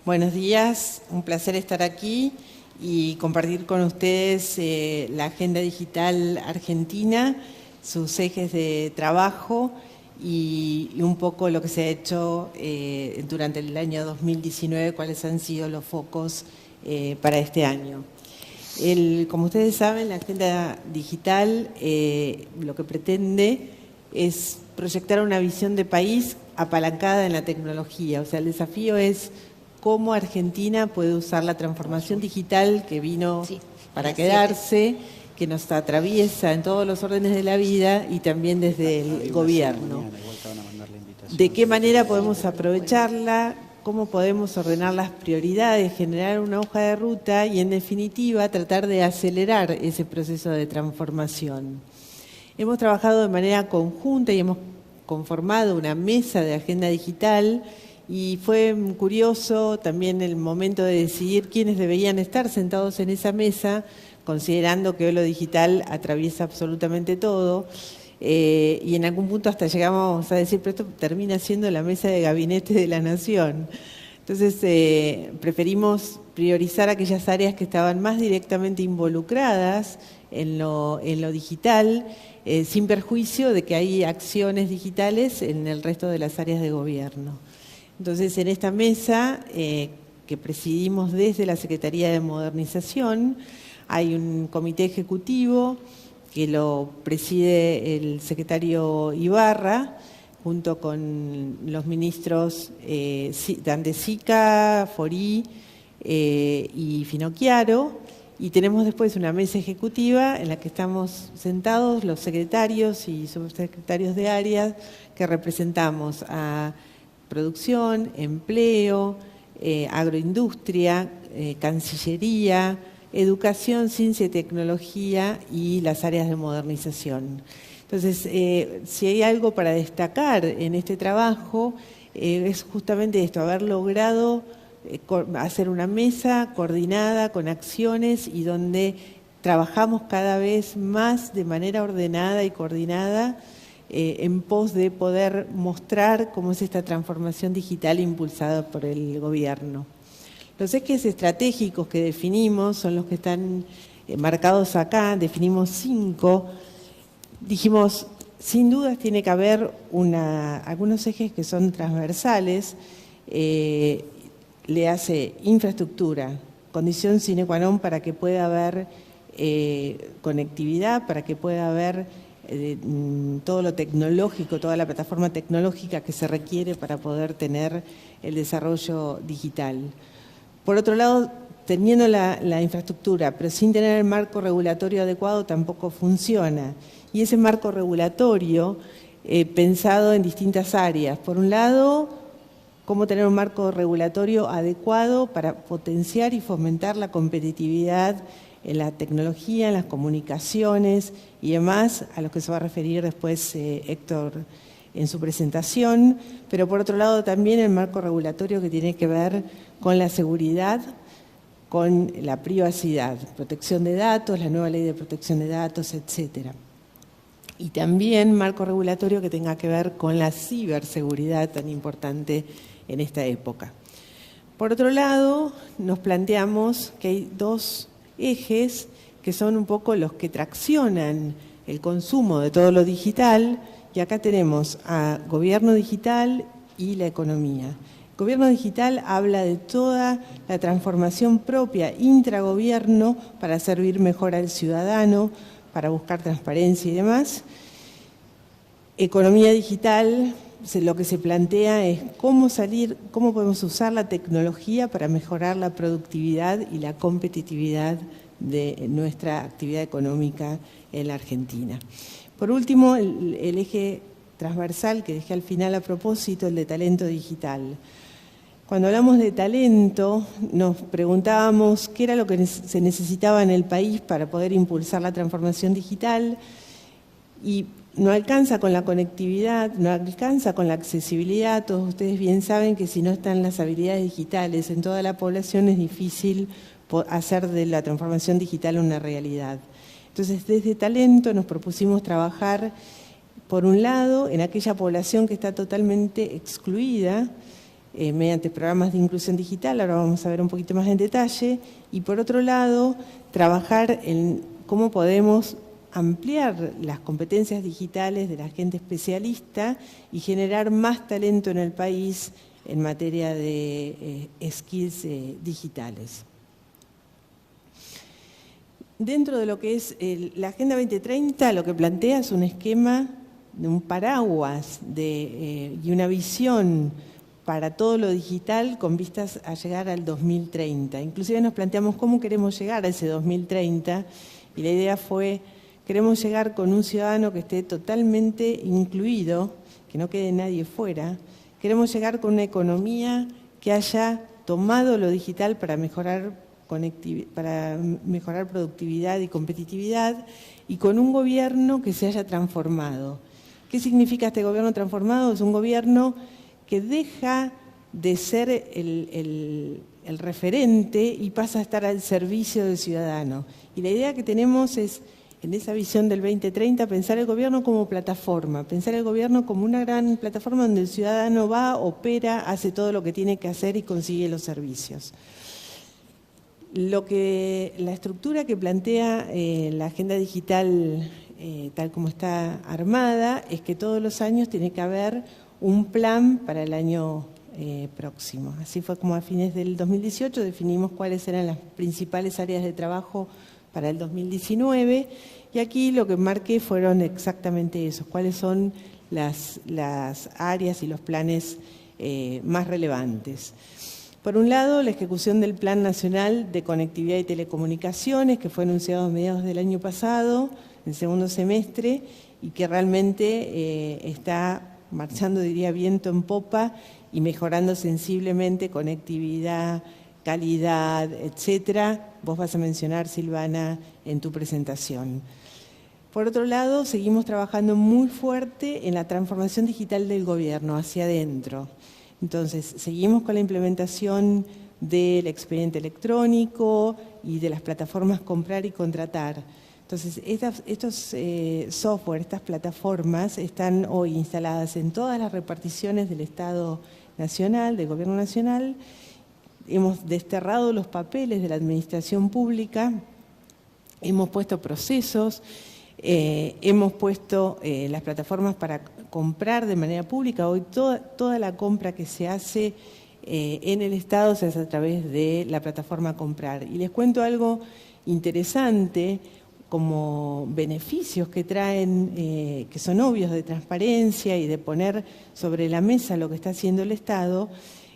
Buenos días, un placer estar aquí y compartir con ustedes la Agenda Digital Argentina, sus ejes de trabajo y un poco lo que se ha hecho durante el año 2019, cuáles han sido los focos para este año. Como ustedes saben, la Agenda Digital lo que pretende es proyectar una visión de país apalancada en la tecnología. O sea, el desafío es cómo Argentina puede usar la transformación digital que vino para quedarse, que nos atraviesa en todos los órdenes de la vida y también desde el gobierno. ¿De qué manera podemos aprovecharla? ¿Cómo podemos ordenar las prioridades, generar una hoja de ruta y, en definitiva, tratar de acelerar ese proceso de transformación? Hemos trabajado de manera conjunta y hemos conformado una mesa de agenda digital y fue curioso también el momento de decidir quiénes deberían estar sentados en esa mesa, considerando que hoy lo digital atraviesa absolutamente todo. Y en algún punto hasta llegamos a decir, pero esto termina siendo la mesa de gabinete de la Nación. Entonces preferimos priorizar aquellas áreas que estaban más directamente involucradas en lo digital, sin perjuicio de que hay acciones digitales en el resto de las áreas de gobierno. Entonces, en esta mesa que presidimos desde la Secretaría de Modernización, hay un comité ejecutivo que lo preside el secretario Ibarra, junto con los ministros Dandesica, Forí y Finocchiaro, y tenemos después una mesa ejecutiva en la que estamos sentados los secretarios y subsecretarios de áreas que representamos a producción, empleo, agroindustria, Cancillería, educación, ciencia y tecnología y las áreas de modernización. Entonces, si hay algo para destacar en este trabajo, es justamente esto, haber logrado hacer una mesa coordinada con acciones y donde trabajamos cada vez más de manera ordenada y coordinada en pos de poder mostrar cómo es esta transformación digital impulsada por el gobierno. Los ejes estratégicos que definimos son los que están marcados acá, definimos 5. Dijimos, sin dudas tiene que haber algunos ejes que son transversales, le hace infraestructura, condición sine qua non para que pueda haber conectividad, para que pueda haber todo lo tecnológico, toda la plataforma tecnológica que se requiere para poder tener el desarrollo digital. Por otro lado, teniendo la infraestructura, pero sin tener el marco regulatorio adecuado, tampoco funciona. Y ese marco regulatorio, pensado en distintas áreas. Por un lado, cómo tener un marco regulatorio adecuado para potenciar y fomentar la competitividad en la tecnología, en las comunicaciones y demás, a los que se va a referir después Héctor en su presentación, pero por otro lado también el marco regulatorio que tiene que ver con la seguridad, con la privacidad, protección de datos, la nueva ley de protección de datos, etcétera. Y también marco regulatorio que tenga que ver con la ciberseguridad tan importante en esta época. Por otro lado, nos planteamos que hay 2 ejes que son un poco los que traccionan el consumo de todo lo digital, y acá tenemos a gobierno digital y la economía. Gobierno digital habla de toda la transformación propia intragobierno para servir mejor al ciudadano, para buscar transparencia y demás. Economía digital, lo que se plantea es cómo podemos usar la tecnología para mejorar la productividad y la competitividad de nuestra actividad económica en la Argentina. Por último, el eje transversal que dejé al final a propósito, el de talento digital. Cuando hablamos de talento, nos preguntábamos qué era lo que se necesitaba en el país para poder impulsar la transformación digital, y no alcanza con la conectividad, no alcanza con la accesibilidad. Todos ustedes bien saben que si no están las habilidades digitales en toda la población es difícil hacer de la transformación digital una realidad. Entonces, desde talento nos propusimos trabajar, por un lado, en aquella población que está totalmente excluida, mediante programas de inclusión digital, ahora vamos a ver un poquito más en detalle, y por otro lado, trabajar en cómo podemos ampliar las competencias digitales de la gente especialista y generar más talento en el país en materia de skills digitales. Dentro de lo que es la Agenda 2030, lo que plantea es un esquema de un paraguas y una visión para todo lo digital con vistas a llegar al 2030. Inclusive nos planteamos cómo queremos llegar a ese 2030 y la idea fue, queremos llegar con un ciudadano que esté totalmente incluido, que no quede nadie fuera. Queremos llegar con una economía que haya tomado lo digital para mejorar productividad y competitividad y con un gobierno que se haya transformado. ¿Qué significa este gobierno transformado? Es un gobierno que deja de ser el referente y pasa a estar al servicio del ciudadano. Y la idea que tenemos es, en esa visión del 2030, pensar el gobierno como plataforma, pensar el gobierno como una gran plataforma donde el ciudadano va, opera, hace todo lo que tiene que hacer y consigue los servicios. La estructura que plantea la agenda digital tal como está armada es que todos los años tiene que haber un plan para el año próximo. Así fue como a fines del 2018 definimos cuáles eran las principales áreas de trabajo para el 2019 y aquí lo que marqué fueron exactamente esos, cuáles son las áreas y los planes más relevantes. Por un lado, la ejecución del Plan Nacional de Conectividad y Telecomunicaciones, que fue anunciado a mediados del año pasado, en segundo semestre, y que realmente está marchando, diría, viento en popa y mejorando sensiblemente conectividad, calidad, etcétera. Vos vas a mencionar, Silvana, en tu presentación. Por otro lado, seguimos trabajando muy fuerte en la transformación digital del gobierno hacia adentro. Entonces, seguimos con la implementación del expediente electrónico y de las plataformas comprar y contratar. Entonces, estos software, estas plataformas están hoy instaladas en todas las reparticiones del Estado Nacional, del Gobierno Nacional. Hemos desterrado los papeles de la administración pública, hemos puesto procesos, hemos puesto las plataformas para comprar de manera pública. Hoy toda la compra que se hace en el Estado se hace a través de la plataforma Comprar. Y les cuento algo interesante como beneficios que traen, que son obvios de transparencia y de poner sobre la mesa lo que está haciendo el Estado.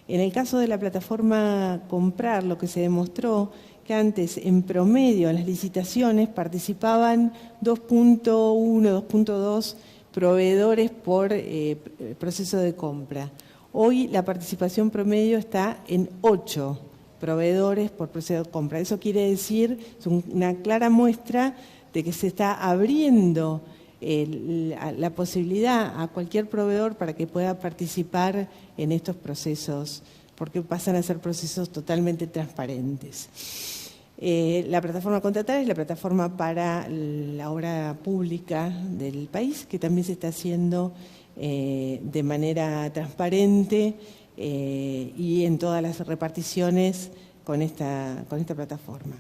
En el caso de la plataforma Comprar, lo que se demostró que antes, en promedio, en las licitaciones participaban 2.1, 2.2 proveedores por proceso de compra. Hoy la participación promedio está en 8 proveedores por proceso de compra. Eso quiere decir, es una clara muestra de que se está abriendo la posibilidad a cualquier proveedor para que pueda participar en estos procesos, porque pasan a ser procesos totalmente transparentes. La plataforma Contratar es la plataforma para la obra pública del país, que también se está haciendo de manera transparente y en todas las reparticiones con esta plataforma.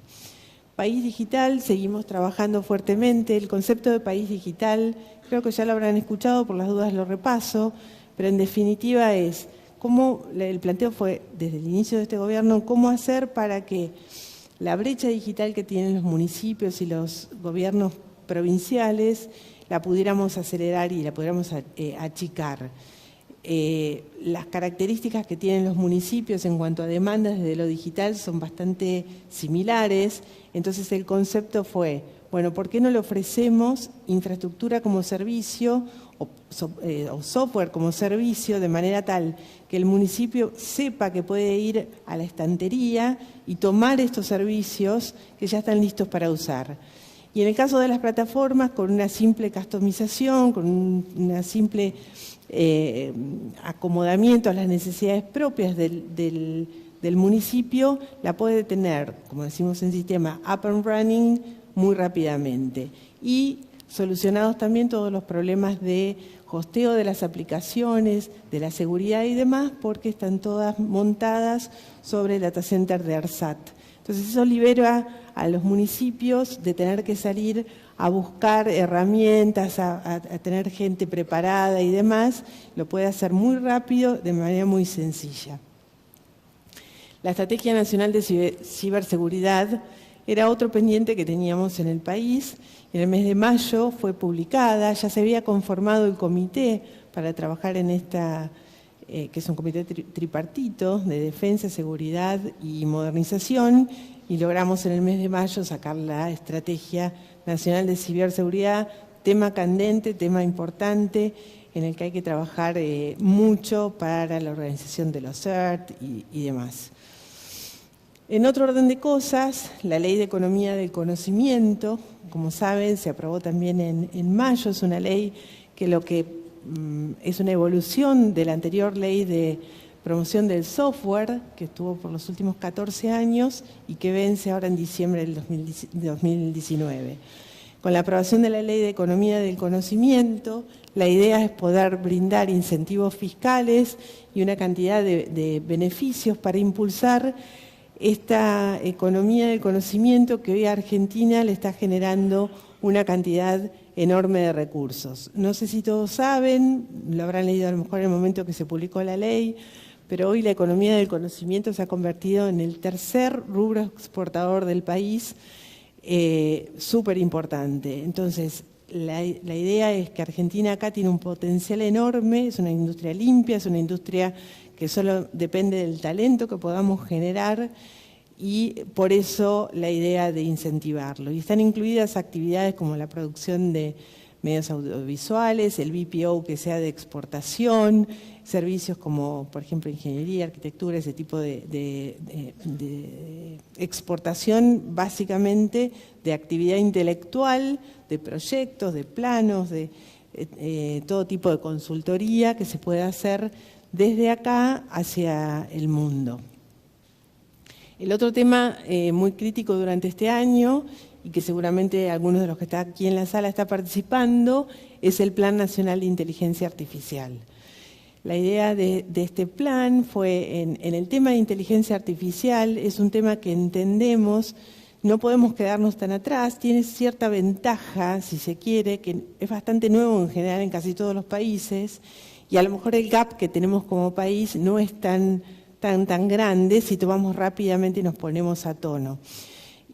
País Digital, seguimos trabajando fuertemente. El concepto de País Digital, creo que ya lo habrán escuchado, por las dudas lo repaso, pero en definitiva es cómo, el planteo fue desde el inicio de este gobierno, cómo hacer para que la brecha digital que tienen los municipios y los gobiernos provinciales la pudiéramos acelerar y la pudiéramos achicar. Las características que tienen los municipios en cuanto a demandas desde lo digital son bastante similares, entonces el concepto fue, bueno, ¿por qué no le ofrecemos infraestructura como servicio o software como servicio de manera tal que el municipio sepa que puede ir a la estantería y tomar estos servicios que ya están listos para usar? Y en el caso de las plataformas, con una simple customización, con una simple acomodamiento a las necesidades propias del municipio, la puede tener, como decimos en sistema, up and running muy rápidamente. Y solucionados también todos los problemas de costeo de las aplicaciones, de la seguridad y demás, porque están todas montadas sobre el data center de ARSAT. Entonces eso libera a los municipios de tener que salir a buscar herramientas, a tener gente preparada y demás. Lo puede hacer muy rápido, de manera muy sencilla. La Estrategia Nacional de Ciberseguridad era otro pendiente que teníamos en el país. En el mes de mayo fue publicada, ya se había conformado el comité para trabajar en esta, que es un comité tripartito de defensa, seguridad y modernización, y logramos en el mes de mayo sacar la Estrategia Nacional de Ciberseguridad, tema candente, tema importante, en el que hay que trabajar mucho para la organización de los CERT y demás. En otro orden de cosas, la Ley de Economía del Conocimiento, como saben, se aprobó también en mayo, es una ley que es una evolución de la anterior ley de promoción del software, que estuvo por los últimos 14 años y que vence ahora en diciembre del 2019. Con la aprobación de la Ley de Economía del Conocimiento, la idea es poder brindar incentivos fiscales y una cantidad de beneficios para impulsar esta economía del conocimiento que hoy a Argentina le está generando una cantidad enorme de recursos. No sé si todos saben, lo habrán leído a lo mejor en el momento que se publicó la ley, pero hoy la economía del conocimiento se ha convertido en el tercer rubro exportador del país, súper importante. Entonces, la idea es que Argentina acá tiene un potencial enorme, es una industria limpia, es una industria que solo depende del talento que podamos generar, y por eso la idea de incentivarlo. Y están incluidas actividades como la producción de medios audiovisuales, el BPO que sea de exportación, servicios como, por ejemplo, ingeniería, arquitectura, ese tipo de exportación básicamente de actividad intelectual, de proyectos, de planos, de todo tipo de consultoría que se puede hacer desde acá hacia el mundo. El otro tema muy crítico durante este año, y que seguramente algunos de los que están aquí en la sala está participando, es el Plan Nacional de Inteligencia Artificial. La idea de este plan fue, en el tema de inteligencia artificial, es un tema que entendemos, no podemos quedarnos tan atrás, tiene cierta ventaja, si se quiere, que es bastante nuevo en general en casi todos los países, y a lo mejor el gap que tenemos como país no es tan grande si tomamos rápidamente y nos ponemos a tono.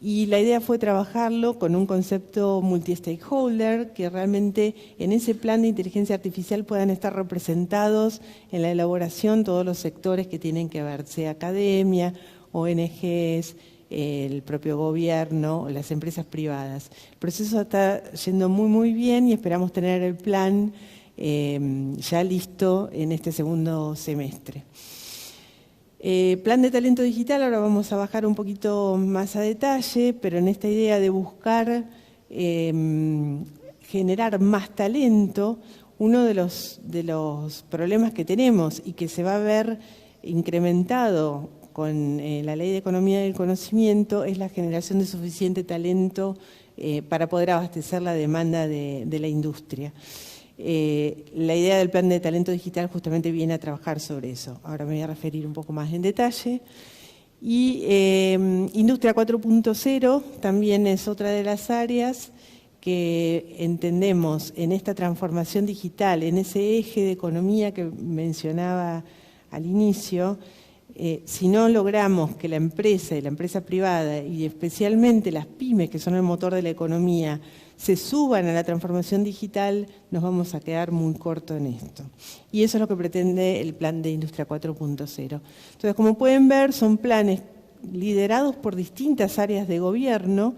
Y la idea fue trabajarlo con un concepto multi-stakeholder, que realmente en ese plan de inteligencia artificial puedan estar representados en la elaboración todos los sectores que tienen que ver, sea academia, ONGs, el propio gobierno, las empresas privadas. El proceso está yendo muy bien y esperamos tener el plan ya listo en este segundo semestre. Plan de talento digital, ahora vamos a bajar un poquito más a detalle, pero en esta idea de buscar generar más talento, uno de los problemas que tenemos y que se va a ver incrementado con la Ley de Economía del Conocimiento es la generación de suficiente talento para poder abastecer la demanda de la industria. La idea del plan de talento digital justamente viene a trabajar sobre eso. Ahora me voy a referir un poco más en detalle. Y Industria 4.0 también es otra de las áreas que entendemos en esta transformación digital, en ese eje de economía que mencionaba al inicio. Si no logramos que la empresa y la empresa privada, y especialmente las pymes, que son el motor de la economía, se suban a la transformación digital, nos vamos a quedar muy cortos en esto. Y eso es lo que pretende el plan de Industria 4.0. Entonces, como pueden ver, son planes liderados por distintas áreas de gobierno,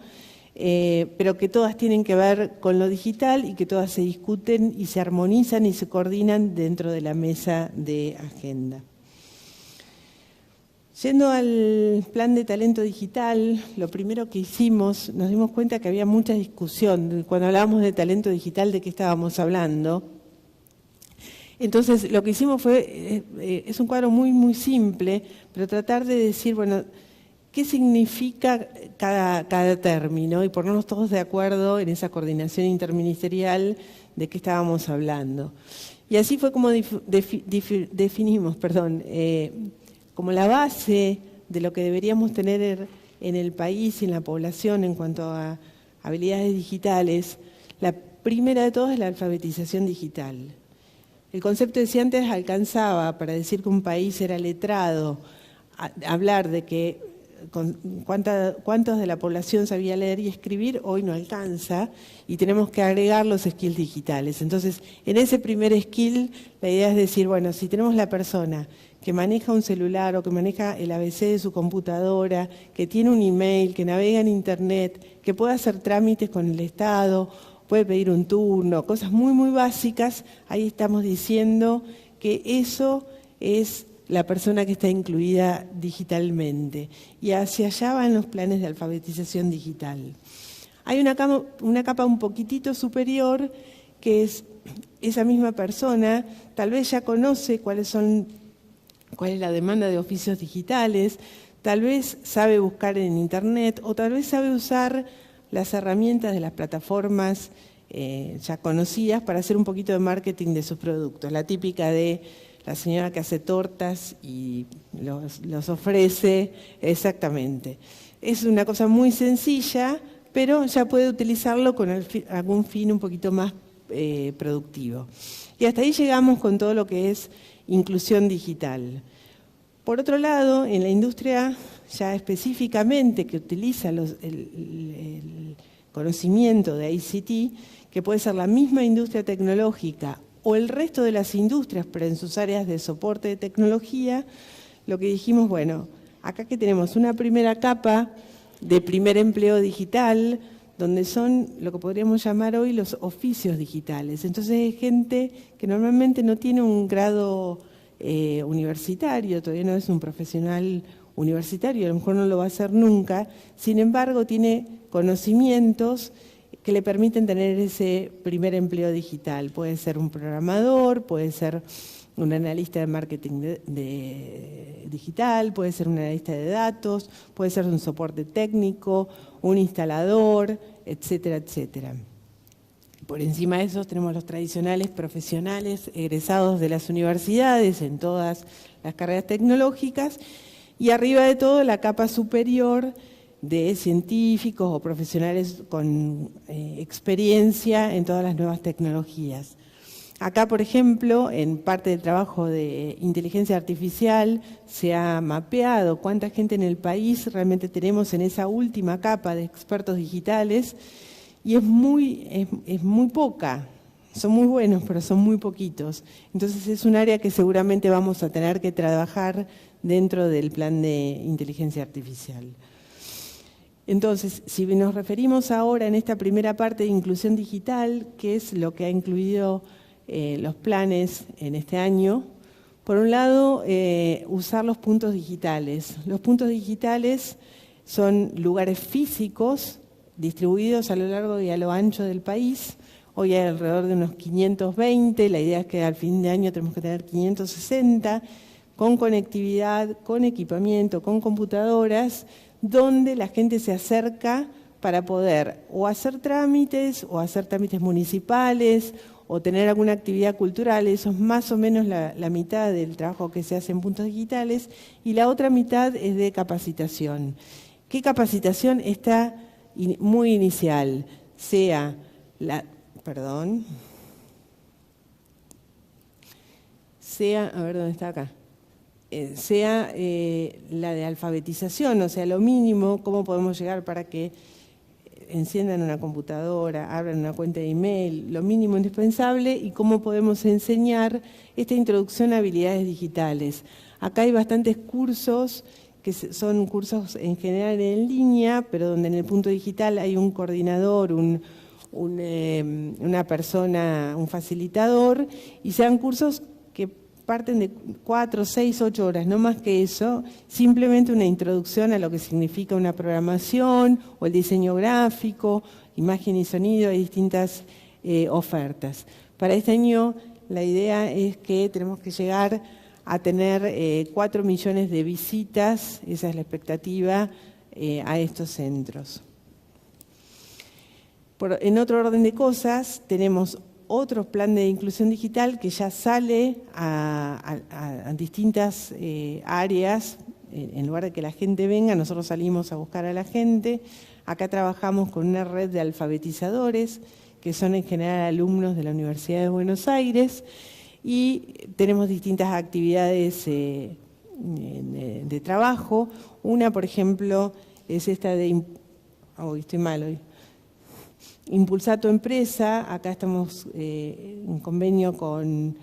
pero que todas tienen que ver con lo digital y que todas se discuten y se armonizan y se coordinan dentro de la mesa de agenda. Yendo al plan de talento digital, lo primero que hicimos, nos dimos cuenta que había mucha discusión. Cuando hablábamos de talento digital, ¿de qué estábamos hablando? Entonces, lo que hicimos fue, es un cuadro muy simple, pero tratar de decir, bueno, ¿qué significa cada término? Y ponernos todos de acuerdo en esa coordinación interministerial de qué estábamos hablando. Y así fue como definimos, como la base de lo que deberíamos tener en el país y en la población en cuanto a habilidades digitales. La primera de todas es la alfabetización digital. El concepto, decía antes, alcanzaba para decir que un país era letrado, hablar de que cuántos de la población sabía leer y escribir, hoy no alcanza, y tenemos que agregar los skills digitales. Entonces, en ese primer skill, la idea es decir, bueno, si tenemos la persona que maneja un celular o que maneja el ABC de su computadora, que tiene un email, que navega en Internet, que puede hacer trámites con el Estado, puede pedir un turno, cosas muy, muy básicas, ahí estamos diciendo que eso es la persona que está incluida digitalmente. Y hacia allá van los planes de alfabetización digital. Hay una capa un poquitito superior, que es esa misma persona, tal vez ya conoce cuál es la demanda de oficios digitales, tal vez sabe buscar en Internet o tal vez sabe usar las herramientas de las plataformas ya conocidas para hacer un poquito de marketing de sus productos. La típica de la señora que hace tortas y los ofrece, exactamente. Es una cosa muy sencilla, pero ya puede utilizarlo con algún fin un poquito más productivo. Y hasta ahí llegamos con todo lo que es inclusión digital. Por otro lado, en la industria ya específicamente que utiliza el conocimiento de ICT, que puede ser la misma industria tecnológica o el resto de las industrias, pero en sus áreas de soporte de tecnología, lo que dijimos, bueno, acá que tenemos una primera capa de primer empleo digital, donde son lo que podríamos llamar hoy los oficios digitales. Entonces es gente que normalmente no tiene un grado universitario, todavía no es un profesional universitario, a lo mejor no lo va a hacer nunca, sin embargo tiene conocimientos que le permiten tener ese primer empleo digital. Puede ser un programador, puede ser un analista de marketing digital, puede ser un analista de datos, puede ser un soporte técnico, un instalador, etcétera, etcétera. Por encima de esos tenemos los tradicionales profesionales egresados de las universidades en todas las carreras tecnológicas y arriba de todo la capa superior de científicos o profesionales con experiencia en todas las nuevas tecnologías. Acá, por ejemplo, en parte del trabajo de inteligencia artificial se ha mapeado cuánta gente en el país realmente tenemos en esa última capa de expertos digitales y es muy poca. Son muy buenos, pero son muy poquitos. Entonces es un área que seguramente vamos a tener que trabajar dentro del plan de inteligencia artificial. Entonces, si nos referimos ahora en esta primera parte de inclusión digital, que es lo que ha incluido los planes en este año, por un lado, usar los puntos digitales. Los puntos digitales son lugares físicos distribuidos a lo largo y a lo ancho del país. Hoy hay alrededor de unos 520, la idea es que al fin de año tenemos que tener 560, con conectividad, con equipamiento, con computadoras, donde la gente se acerca para poder o hacer trámites municipales o tener alguna actividad cultural. Eso es más o menos la mitad del trabajo que se hace en puntos digitales y la otra mitad es de capacitación. ¿Qué capacitación? Está muy inicial, sea a ver dónde está acá. Sea la de alfabetización, o sea, lo mínimo, cómo podemos llegar para que enciendan una computadora, abran una cuenta de email, lo mínimo indispensable, y cómo podemos enseñar esta introducción a habilidades digitales. Acá hay bastantes cursos, que son cursos en general en línea, pero donde en el punto digital hay un coordinador, una persona, un facilitador, y sean cursos que parten de 4, 6, 8 horas, no más que eso, simplemente una introducción a lo que significa una programación o el diseño gráfico, imagen y sonido, hay distintas ofertas. Para este año la idea es que tenemos que llegar a tener 4 millones de visitas, esa es la expectativa, a estos centros. En otro orden de cosas, tenemos otro plan de inclusión digital que ya sale a distintas áreas. En lugar de que la gente venga, nosotros salimos a buscar a la gente. Acá trabajamos con una red de alfabetizadores, que son en general alumnos de la Universidad de Buenos Aires, y tenemos distintas actividades de trabajo. Una, por ejemplo, es esta de... estoy mal hoy. Impulsar tu empresa. Acá estamos en convenio con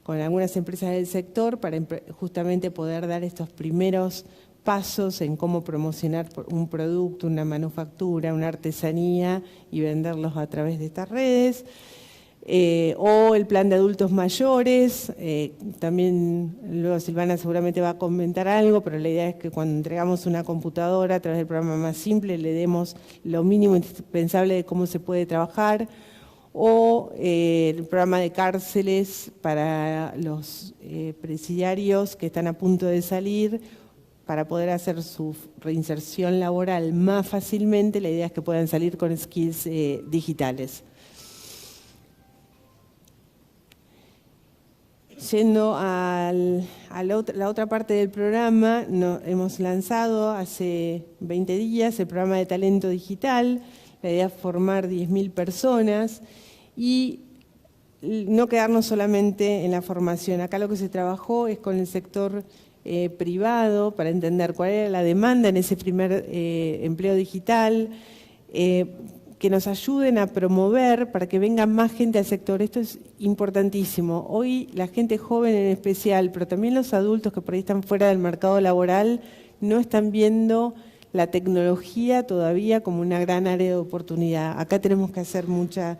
algunas empresas del sector para justamente poder dar estos primeros pasos en cómo promocionar un producto, una manufactura, una artesanía y venderlos a través de estas redes. O el plan de adultos mayores, también luego Silvana seguramente va a comentar algo, pero la idea es que cuando entregamos una computadora a través del programa Más Simple le demos lo mínimo indispensable de cómo se puede trabajar. O el programa de cárceles para los presidiarios que están a punto de salir, para poder hacer su reinserción laboral más fácilmente. La idea es que puedan salir con skills digitales. Yendo a la otra parte del programa, hemos lanzado hace 20 días el programa de talento digital. La idea es formar 10.000 personas y no quedarnos solamente en la formación. Acá lo que se trabajó es con el sector privado para entender cuál era la demanda en ese primer empleo digital, que nos ayuden a promover para que venga más gente al sector. Esto es importantísimo. Hoy la gente joven en especial, pero también los adultos que por ahí están fuera del mercado laboral, no están viendo la tecnología todavía como una gran área de oportunidad. Acá tenemos que hacer mucha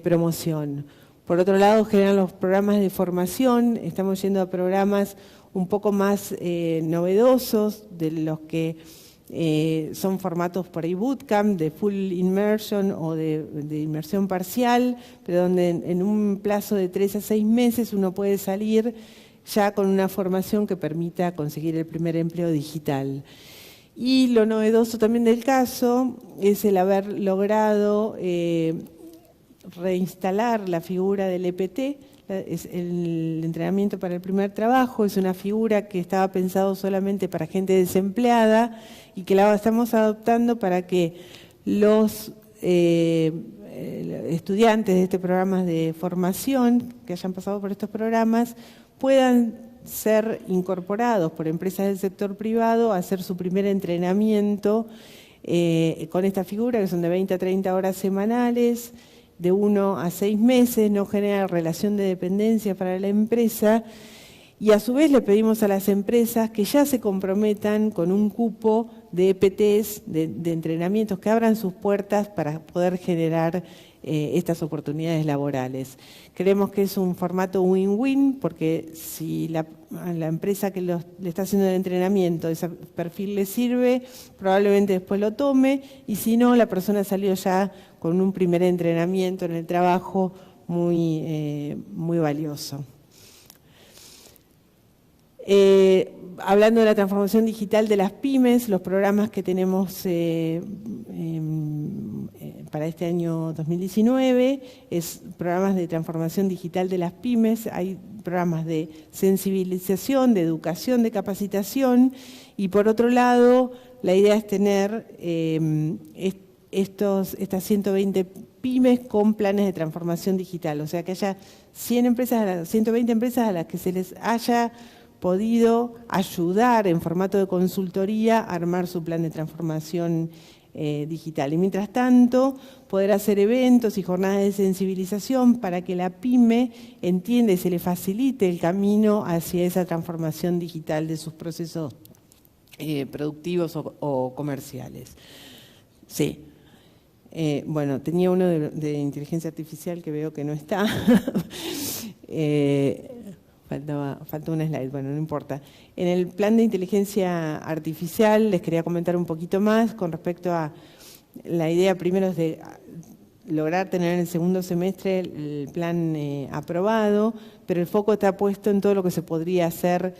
promoción. Por otro lado, generan los programas de formación. Estamos yendo a programas un poco más novedosos, de los que son formatos por ahí bootcamp, de full immersion o de inmersión parcial, pero donde en un plazo de 3 a 6 meses uno puede salir ya con una formación que permita conseguir el primer empleo digital. Y lo novedoso también del caso es el haber logrado reinstalar la figura del EPT, es el entrenamiento para el primer trabajo. Es una figura que estaba pensado solamente para gente desempleada y que la estamos adoptando para que los estudiantes de este programa de formación que hayan pasado por estos programas puedan ser incorporados por empresas del sector privado a hacer su primer entrenamiento con esta figura, que son de 20 a 30 horas semanales, de 1 a 6 meses, no genera relación de dependencia para la empresa, y a su vez le pedimos a las empresas que ya se comprometan con un cupo de EPTs, de entrenamientos, que abran sus puertas para poder generar estas oportunidades laborales. Creemos que es un formato win-win, porque si la empresa que le está haciendo el entrenamiento, ese perfil le sirve, probablemente después lo tome, y si no, la persona salió ya con un primer entrenamiento en el trabajo muy valioso. Hablando de la transformación digital de las pymes, los programas que tenemos para este año 2019 es programas de transformación digital de las pymes. Hay programas de sensibilización, de educación, de capacitación, y por otro lado la idea es tener estas 120 pymes con planes de transformación digital, o sea que haya 120 empresas a las que se les haya podido ayudar en formato de consultoría a armar su plan de transformación digital. Y mientras tanto, poder hacer eventos y jornadas de sensibilización para que la pyme entienda y se le facilite el camino hacia esa transformación digital de sus procesos productivos o comerciales. Sí. Bueno, tenía uno de inteligencia artificial que veo que no está. Falta una slide, bueno, no importa. En el plan de inteligencia artificial les quería comentar un poquito más con respecto a la idea. Primero es de lograr tener en el segundo semestre el plan aprobado, pero el foco está puesto en todo lo que se podría hacer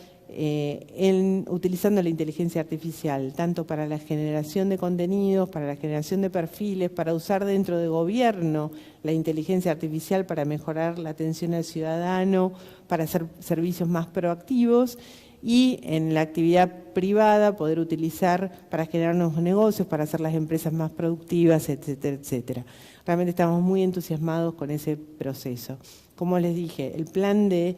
utilizando la inteligencia artificial, tanto para la generación de contenidos, para la generación de perfiles, para usar dentro de gobierno la inteligencia artificial para mejorar la atención al ciudadano, para hacer servicios más proactivos, y en la actividad privada poder utilizar para generar nuevos negocios, para hacer las empresas más productivas, etcétera, etcétera. Realmente estamos muy entusiasmados con ese proceso. Como les dije, el plan de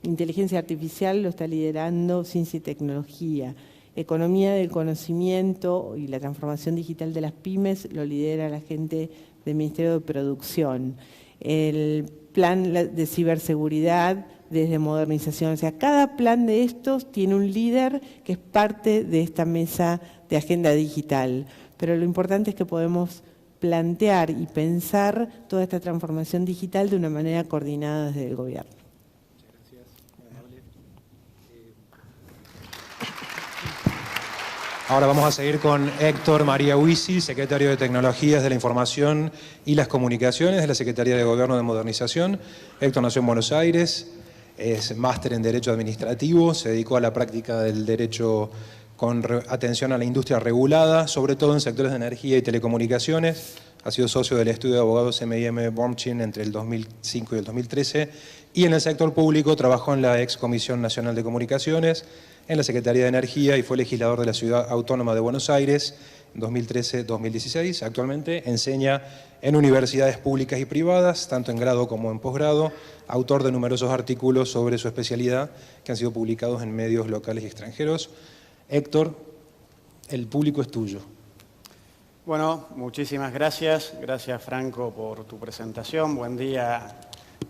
inteligencia artificial lo está liderando Ciencia y Tecnología. Economía del conocimiento y la transformación digital de las pymes lo lidera la gente del Ministerio de Producción. El plan de ciberseguridad desde modernización. O sea, cada plan de estos tiene un líder que es parte de esta mesa de agenda digital. Pero lo importante es que podemos plantear y pensar toda esta transformación digital de una manera coordinada desde el gobierno. Muchas gracias, amable. Ahora vamos a seguir con Héctor María Huisi, secretario de Tecnologías de la Información y las Comunicaciones de la Secretaría de Gobierno de Modernización. Héctor nació en Buenos Aires, es máster en Derecho Administrativo, se dedicó a la práctica del derecho con atención a la industria regulada, sobre todo en sectores de energía y telecomunicaciones. Ha sido socio del estudio de abogados M&M Wormchin entre el 2005 y el 2013, y en el sector público trabajó en la ex Comisión Nacional de Comunicaciones, en la Secretaría de Energía, y fue legislador de la Ciudad Autónoma de Buenos Aires en 2013-2016. Actualmente enseña en universidades públicas y privadas, tanto en grado como en posgrado, autor de numerosos artículos sobre su especialidad que han sido publicados en medios locales y extranjeros. Héctor, el público es tuyo. Bueno, muchísimas gracias. Gracias, Franco, por tu presentación. Buen día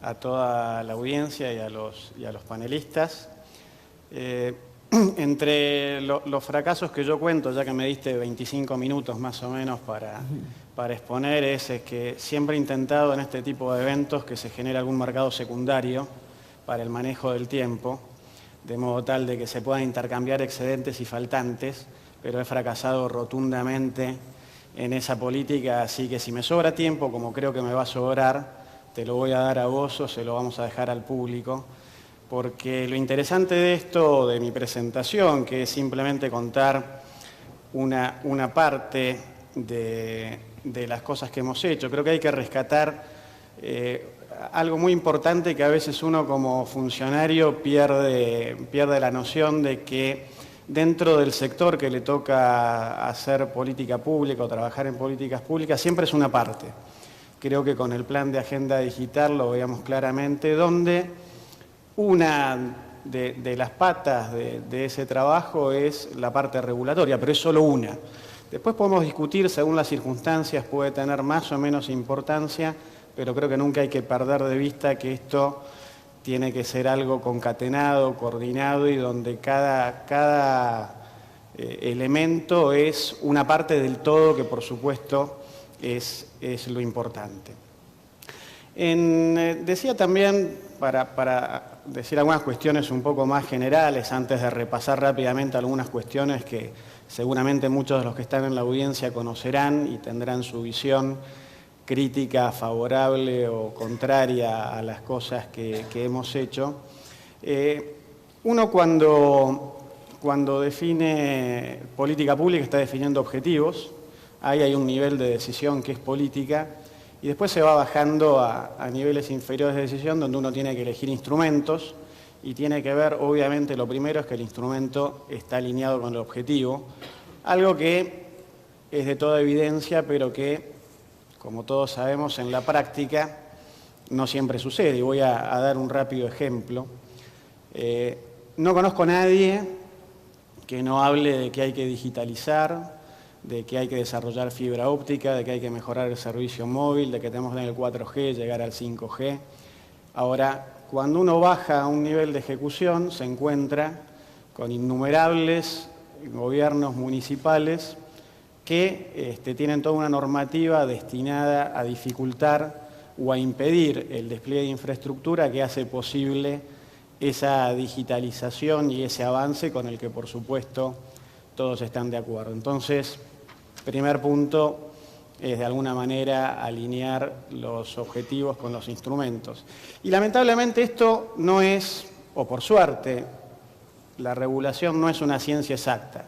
a toda la audiencia y a los panelistas. Entre los fracasos que yo cuento, ya que me diste 25 minutos más o menos para exponer, es que siempre he intentado en este tipo de eventos que se genere algún mercado secundario para el manejo del tiempo, de modo tal de que se puedan intercambiar excedentes y faltantes, pero he fracasado rotundamente en esa política, así que si me sobra tiempo, como creo que me va a sobrar, te lo voy a dar a vos o se lo vamos a dejar al público, porque lo interesante de esto, de mi presentación, que es simplemente contar una parte de las cosas que hemos hecho, creo que hay que rescatar algo muy importante que a veces uno como funcionario pierde la noción de que dentro del sector que le toca hacer política pública o trabajar en políticas públicas siempre es una parte. Creo que con el plan de agenda digital lo veíamos claramente, donde una de las patas de ese trabajo es la parte regulatoria, pero es solo una. Después podemos discutir, según las circunstancias, puede tener más o menos importancia, pero creo que nunca hay que perder de vista que esto tiene que ser algo concatenado, coordinado y donde cada elemento es una parte del todo que por supuesto es lo importante. Decía también, para decir algunas cuestiones un poco más generales, antes de repasar rápidamente algunas cuestiones que seguramente muchos de los que están en la audiencia conocerán y tendrán su visión crítica, favorable o contraria a las cosas que hemos hecho. Uno cuando define política pública está definiendo objetivos, ahí hay un nivel de decisión que es política, y después se va bajando a niveles inferiores de decisión donde uno tiene que elegir instrumentos y tiene que ver, obviamente, lo primero es que el instrumento está alineado con el objetivo, algo que es de toda evidencia, pero que, como todos sabemos, en la práctica no siempre sucede. Y voy a dar un rápido ejemplo. No conozco a nadie que no hable de que hay que digitalizar, de que hay que desarrollar fibra óptica, de que hay que mejorar el servicio móvil, de que tenemos que tener el 4G, llegar al 5G. Ahora, cuando uno baja a un nivel de ejecución, se encuentra con innumerables gobiernos municipales que tienen toda una normativa destinada a dificultar o a impedir el despliegue de infraestructura que hace posible esa digitalización y ese avance con el que, por supuesto, todos están de acuerdo. Entonces, primer punto es de alguna manera alinear los objetivos con los instrumentos. Y lamentablemente esto no es, o por suerte, la regulación no es una ciencia exacta.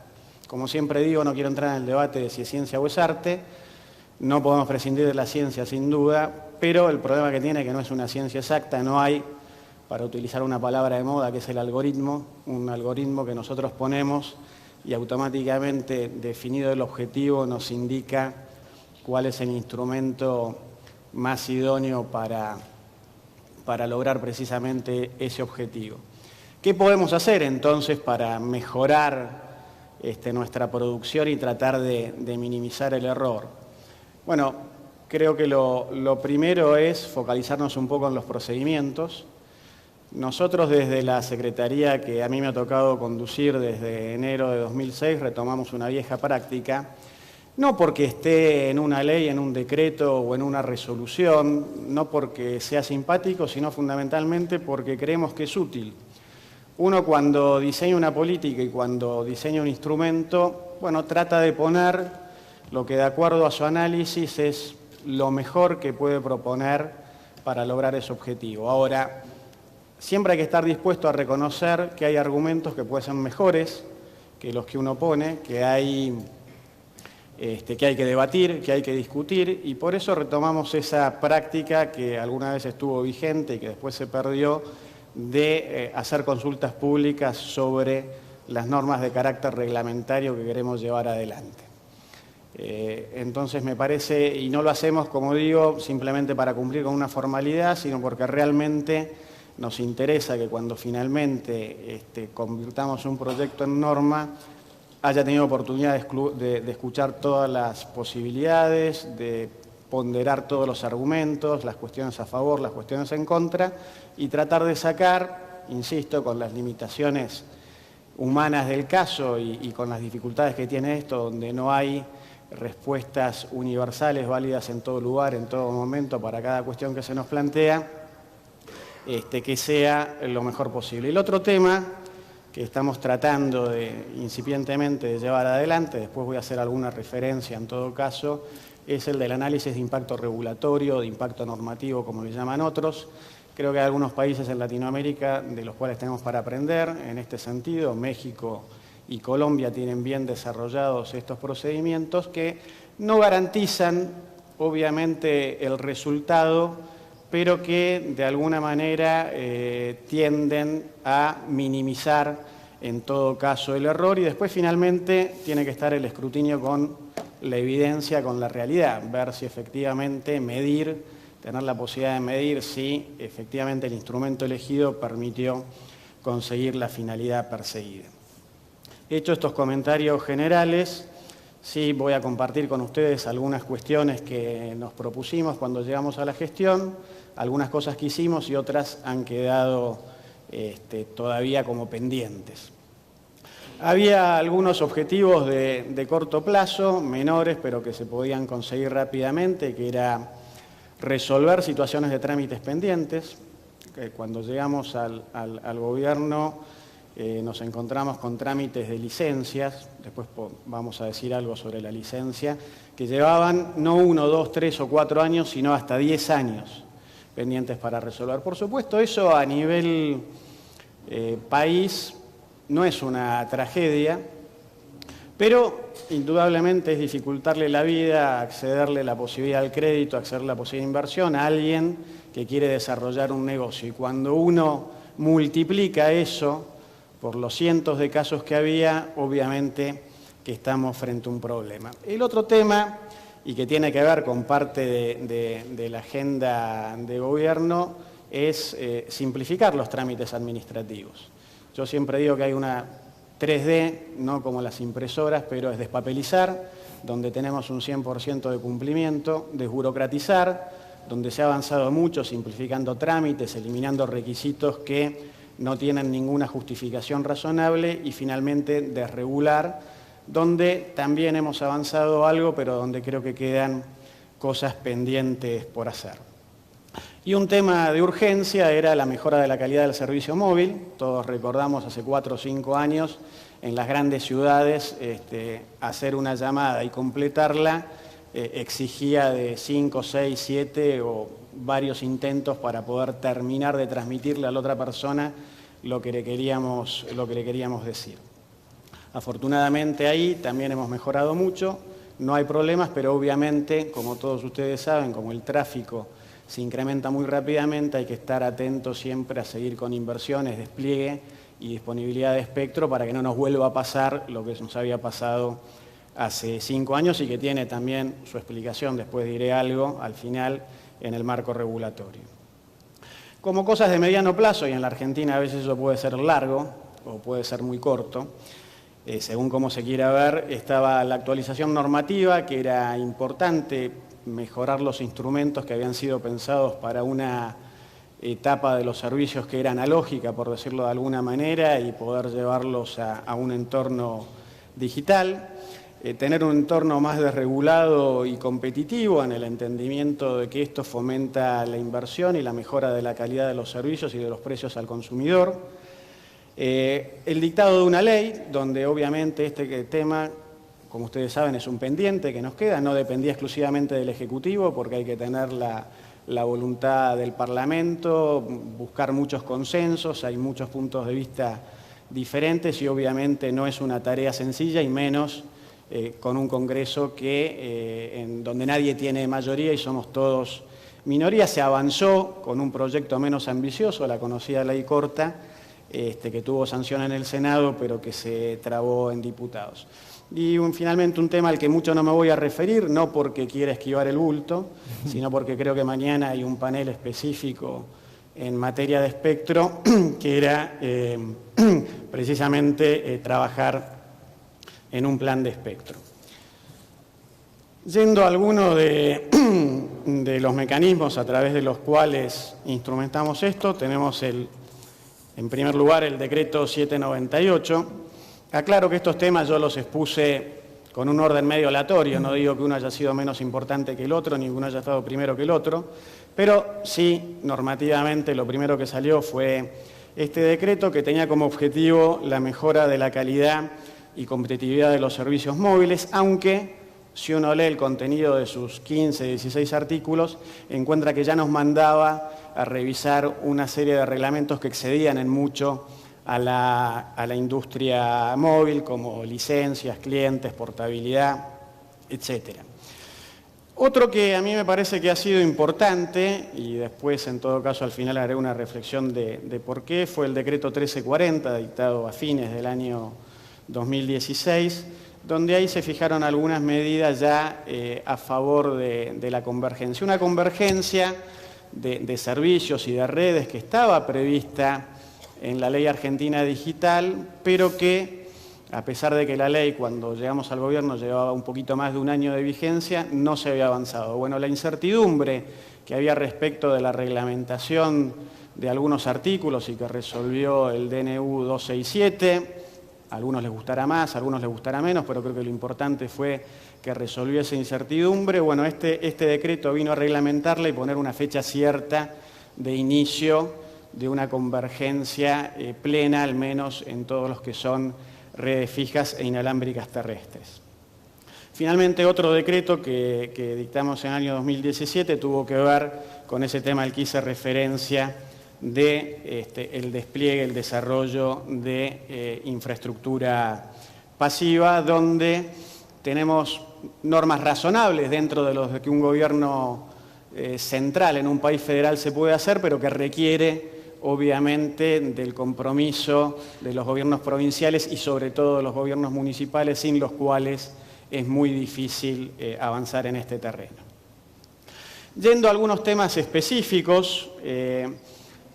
Como siempre digo, no quiero entrar en el debate de si es ciencia o es arte, no podemos prescindir de la ciencia sin duda, pero el problema que tiene es que no es una ciencia exacta, no hay, para utilizar una palabra de moda que es el algoritmo, un algoritmo que nosotros ponemos y automáticamente definido el objetivo nos indica cuál es el instrumento más idóneo para lograr precisamente ese objetivo. ¿Qué podemos hacer entonces para mejorar nuestra producción y tratar de minimizar el error? Bueno, creo que lo primero es focalizarnos un poco en los procedimientos. Nosotros desde la Secretaría que a mí me ha tocado conducir desde enero de 2006 retomamos una vieja práctica, no porque esté en una ley, en un decreto o en una resolución, no porque sea simpático, sino fundamentalmente porque creemos que es útil. Uno cuando diseña una política y cuando diseña un instrumento, bueno, trata de poner lo que de acuerdo a su análisis es lo mejor que puede proponer para lograr ese objetivo. Ahora, siempre hay que estar dispuesto a reconocer que hay argumentos que pueden ser mejores que los que uno pone, que hay que debatir, que hay que discutir, y por eso retomamos esa práctica que alguna vez estuvo vigente y que después se perdió, de hacer consultas públicas sobre las normas de carácter reglamentario que queremos llevar adelante. Entonces me parece, y no lo hacemos, como digo, simplemente para cumplir con una formalidad, sino porque realmente nos interesa que cuando finalmente convirtamos un proyecto en norma, haya tenido oportunidad de escuchar todas las posibilidades, de ponderar todos los argumentos, las cuestiones a favor, las cuestiones en contra, y tratar de sacar, insisto, con las limitaciones humanas del caso y con las dificultades que tiene esto, donde no hay respuestas universales válidas en todo lugar, en todo momento, para cada cuestión que se nos plantea, que sea lo mejor posible. Y el otro tema que estamos tratando incipientemente de llevar adelante, después voy a hacer alguna referencia en todo caso, es el del análisis de impacto regulatorio, de impacto normativo, como le llaman otros. Creo que hay algunos países en Latinoamérica de los cuales tenemos para aprender en este sentido. México y Colombia tienen bien desarrollados estos procedimientos que no garantizan, obviamente, el resultado, pero que de alguna manera tienden a minimizar en todo caso el error, y después finalmente tiene que estar el escrutinio con la evidencia, con la realidad, ver si efectivamente tener la posibilidad de medir si efectivamente el instrumento elegido permitió conseguir la finalidad perseguida. Hecho estos comentarios generales, sí voy a compartir con ustedes algunas cuestiones que nos propusimos cuando llegamos a la gestión, algunas cosas que hicimos y otras han quedado todavía como pendientes. Había algunos objetivos de corto plazo, menores, pero que se podían conseguir rápidamente, que era resolver situaciones de trámites pendientes. Cuando llegamos al gobierno nos encontramos con trámites de licencias, después vamos a decir algo sobre la licencia, que llevaban no 1, 2, 3 o 4 años, sino hasta 10 años pendientes para resolver. Por supuesto, eso a nivel país no es una tragedia, pero indudablemente es dificultarle la vida, accederle la posibilidad al crédito, acceder a la posibilidad de inversión a alguien que quiere desarrollar un negocio. Y cuando uno multiplica eso por los cientos de casos que había, obviamente que estamos frente a un problema. El otro tema, y que tiene que ver con parte de la agenda de gobierno, es simplificar los trámites administrativos. Yo siempre digo que hay una 3D, no como las impresoras, pero es despapelizar, donde tenemos un 100% de cumplimiento, desburocratizar, donde se ha avanzado mucho simplificando trámites, eliminando requisitos que no tienen ninguna justificación razonable, y finalmente desregular, donde también hemos avanzado algo, pero donde creo que quedan cosas pendientes por hacer. Y un tema de urgencia era la mejora de la calidad del servicio móvil. Todos recordamos hace 4 o 5 años en las grandes ciudades hacer una llamada y completarla exigía de 5, 6, 7 o varios intentos para poder terminar de transmitirle a la otra persona lo que le queríamos decir. Afortunadamente ahí también hemos mejorado mucho, no hay problemas, pero obviamente, como todos ustedes saben, como el tráfico se incrementa muy rápidamente, hay que estar atentos siempre a seguir con inversiones, despliegue y disponibilidad de espectro para que no nos vuelva a pasar lo que nos había pasado hace 5 años y que tiene también su explicación, después diré algo al final, en el marco regulatorio. Como cosas de mediano plazo, y en la Argentina a veces eso puede ser largo o puede ser muy corto, según cómo se quiera ver, estaba la actualización normativa, que era importante mejorar los instrumentos que habían sido pensados para una etapa de los servicios que era analógica, por decirlo de alguna manera, y poder llevarlos a un entorno digital. Tener un entorno más desregulado y competitivo en el entendimiento de que esto fomenta la inversión y la mejora de la calidad de los servicios y de los precios al consumidor. El dictado de una ley, donde obviamente este tema, como ustedes saben, es un pendiente que nos queda, no dependía exclusivamente del Ejecutivo, porque hay que tener la voluntad del Parlamento, buscar muchos consensos, hay muchos puntos de vista diferentes y obviamente no es una tarea sencilla y menos con un Congreso en donde nadie tiene mayoría y somos todos minoría. Se avanzó con un proyecto menos ambicioso, la conocida ley corta, que tuvo sanción en el Senado, pero que se trabó en diputados. Y finalmente un tema al que mucho no me voy a referir, no porque quiera esquivar el bulto, sino porque creo que mañana hay un panel específico en materia de espectro, que era precisamente trabajar en un plan de espectro. Yendo a alguno de los mecanismos a través de los cuales instrumentamos esto, tenemos en primer lugar el decreto 798. Aclaro que estos temas yo los expuse con un orden medio aleatorio, no digo que uno haya sido menos importante que el otro, ni que uno haya estado primero que el otro, pero sí, normativamente, lo primero que salió fue este decreto que tenía como objetivo la mejora de la calidad y competitividad de los servicios móviles, aunque si uno lee el contenido de sus 15, 16 artículos, encuentra que ya nos mandaba a revisar una serie de reglamentos que excedían en mucho a la industria móvil, como licencias, clientes, portabilidad, etc. Otro que a mí me parece que ha sido importante, y después en todo caso al final haré una reflexión de por qué, fue el decreto 1340, dictado a fines del año 2016, donde ahí se fijaron algunas medidas ya a favor de la convergencia. Una convergencia de servicios y de redes que estaba prevista en la Ley Argentina Digital, pero que, a pesar de que la ley, cuando llegamos al gobierno, llevaba un poquito más de un año de vigencia, no se había avanzado. Bueno, la incertidumbre que había respecto de la reglamentación de algunos artículos y que resolvió el DNU 267, a algunos les gustará más, a algunos les gustará menos, pero creo que lo importante fue que resolvió esa incertidumbre. Bueno, este decreto vino a reglamentarla y poner una fecha cierta de inicio de una convergencia plena, al menos en todos los que son redes fijas e inalámbricas terrestres. Finalmente, otro decreto que dictamos en el año 2017 tuvo que ver con ese tema al que hice referencia de el despliegue, el desarrollo de infraestructura pasiva, donde tenemos normas razonables dentro de los que un gobierno central en un país federal se puede hacer, pero que requiere obviamente del compromiso de los gobiernos provinciales y sobre todo de los gobiernos municipales, sin los cuales es muy difícil avanzar en este terreno. Yendo a algunos temas específicos,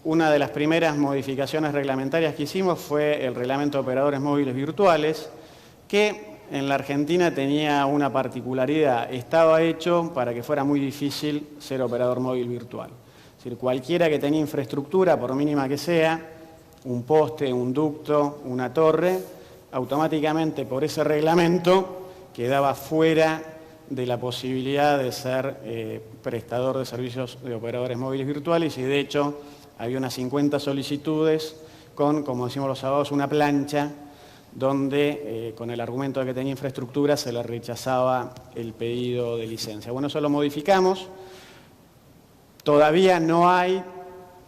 una de las primeras modificaciones reglamentarias que hicimos fue el Reglamento de Operadores Móviles Virtuales, que en la Argentina tenía una particularidad. Estaba hecho para que fuera muy difícil ser operador móvil virtual. Es decir, cualquiera que tenía infraestructura, por mínima que sea, un poste, un ducto, una torre, automáticamente por ese reglamento quedaba fuera de la posibilidad de ser prestador de servicios de operadores móviles virtuales y de hecho había unas 50 solicitudes con, como decimos los abogados, una plancha donde con el argumento de que tenía infraestructura se le rechazaba el pedido de licencia. Bueno, eso lo modificamos. Todavía no hay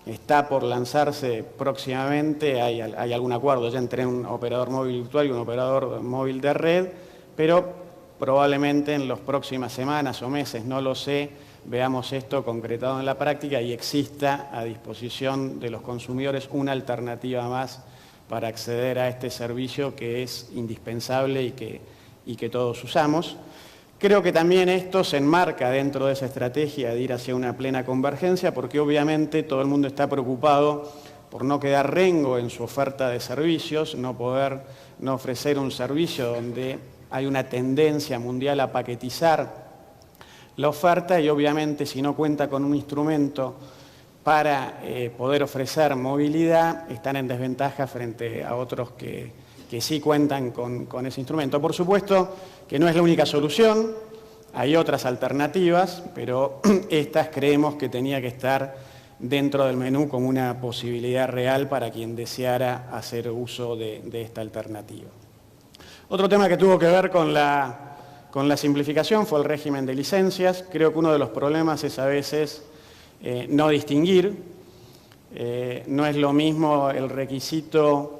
está por lanzarse próximamente, hay algún acuerdo ya entre un operador móvil virtual y un operador móvil de red, pero probablemente en las próximas semanas o meses, no lo sé, veamos esto concretado en la práctica y exista a disposición de los consumidores una alternativa más para acceder a este servicio que es indispensable y que todos usamos. Creo que también esto se enmarca dentro de esa estrategia de ir hacia una plena convergencia, porque obviamente todo el mundo está preocupado por no quedar rengo en su oferta de servicios, no ofrecer un servicio donde hay una tendencia mundial a paquetizar la oferta y obviamente si no cuenta con un instrumento para poder ofrecer movilidad, están en desventaja frente a otros que sí cuentan con ese instrumento. Por supuesto que no es la única solución, hay otras alternativas, pero estas creemos que tenía que estar dentro del menú como una posibilidad real para quien deseara hacer uso de esta alternativa. Otro tema que tuvo que ver con la simplificación fue el régimen de licencias. Creo que uno de los problemas es a veces no distinguir. No es lo mismo el requisito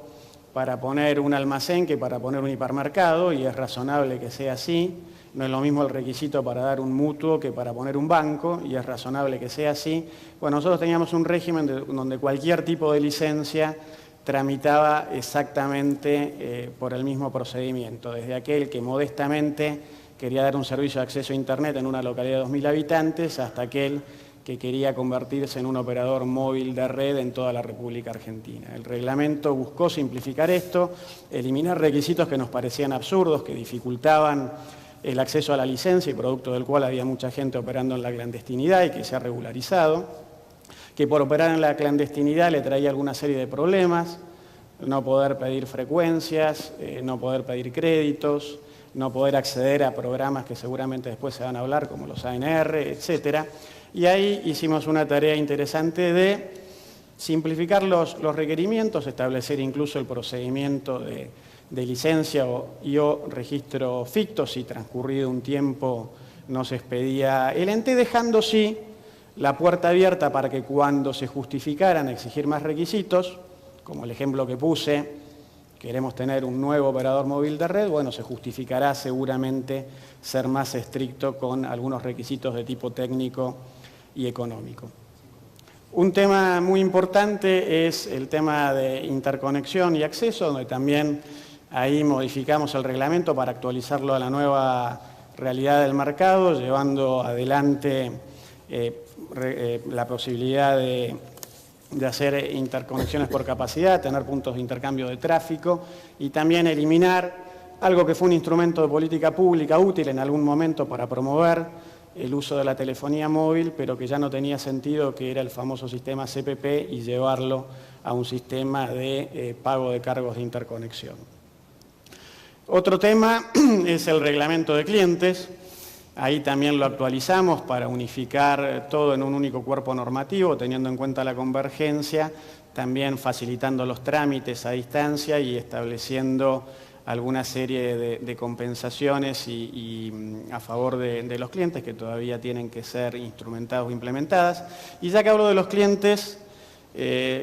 para poner un almacén que para poner un hipermercado, y es razonable que sea así. No es lo mismo el requisito para dar un mutuo que para poner un banco, y es razonable que sea así. Bueno, nosotros teníamos un régimen donde cualquier tipo de licencia tramitaba exactamente por el mismo procedimiento, desde aquel que modestamente quería dar un servicio de acceso a Internet en una localidad de 2.000 habitantes, hasta aquel que quería convertirse en un operador móvil de red en toda la República Argentina. El reglamento buscó simplificar esto, eliminar requisitos que nos parecían absurdos, que dificultaban el acceso a la licencia y producto del cual había mucha gente operando en la clandestinidad y que se ha regularizado, que por operar en la clandestinidad le traía alguna serie de problemas, no poder pedir frecuencias, no poder pedir créditos, no poder acceder a programas que seguramente después se van a hablar, como los ANR, etcétera. Y ahí hicimos una tarea interesante de simplificar los requerimientos, establecer incluso el procedimiento de licencia o registro ficto, si transcurrido un tiempo no se expedía el ente, dejando sí la puerta abierta para que cuando se justificaran exigir más requisitos, como el ejemplo que puse, queremos tener un nuevo operador móvil de red, bueno, se justificará seguramente ser más estricto con algunos requisitos de tipo técnico y económico. Un tema muy importante es el tema de interconexión y acceso, donde también ahí modificamos el reglamento para actualizarlo a la nueva realidad del mercado, llevando adelante la posibilidad de hacer interconexiones por capacidad, tener puntos de intercambio de tráfico y también eliminar algo que fue un instrumento de política pública útil en algún momento para promover el uso de la telefonía móvil, pero que ya no tenía sentido, que era el famoso sistema CPP, y llevarlo a un sistema de pago de cargos de interconexión. Otro tema es el reglamento de clientes. Ahí también lo actualizamos para unificar todo en un único cuerpo normativo, teniendo en cuenta la convergencia, también facilitando los trámites a distancia y estableciendo alguna serie de compensaciones y a favor de los clientes que todavía tienen que ser instrumentados o implementadas. Y ya que hablo de los clientes,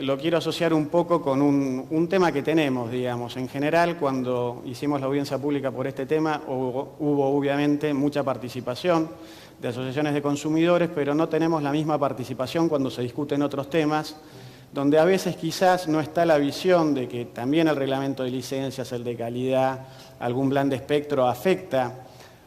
lo quiero asociar un poco con un tema que tenemos, digamos. En general, cuando hicimos la audiencia pública por este tema, hubo obviamente mucha participación de asociaciones de consumidores, pero no tenemos la misma participación cuando se discuten otros temas, donde a veces quizás no está la visión de que también el reglamento de licencias, el de calidad, algún plan de espectro afecta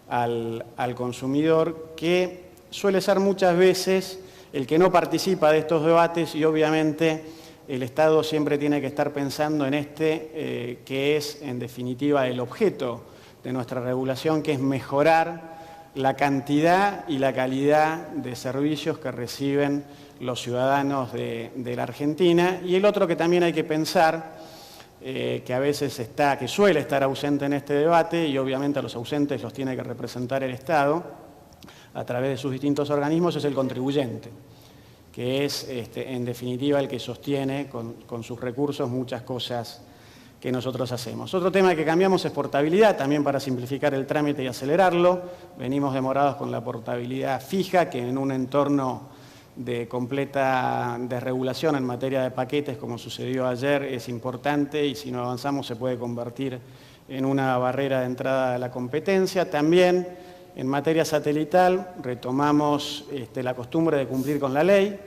al consumidor, que suele ser muchas veces el que no participa de estos debates, y obviamente el Estado siempre tiene que estar pensando en que es en definitiva el objeto de nuestra regulación, que es mejorar la cantidad y la calidad de servicios que reciben los ciudadanos de la Argentina. Y el otro que también hay que pensar, que a veces que suele estar ausente en este debate, y obviamente a los ausentes los tiene que representar el Estado a través de sus distintos organismos, es el contribuyente, que es en definitiva el que sostiene con sus recursos muchas cosas que nosotros hacemos. Otro tema que cambiamos es portabilidad, también para simplificar el trámite y acelerarlo. Venimos demorados con la portabilidad fija, que en un entorno de completa desregulación en materia de paquetes, como sucedió ayer, es importante y si no avanzamos se puede convertir en una barrera de entrada a la competencia. También en materia satelital retomamos la costumbre de cumplir con la ley.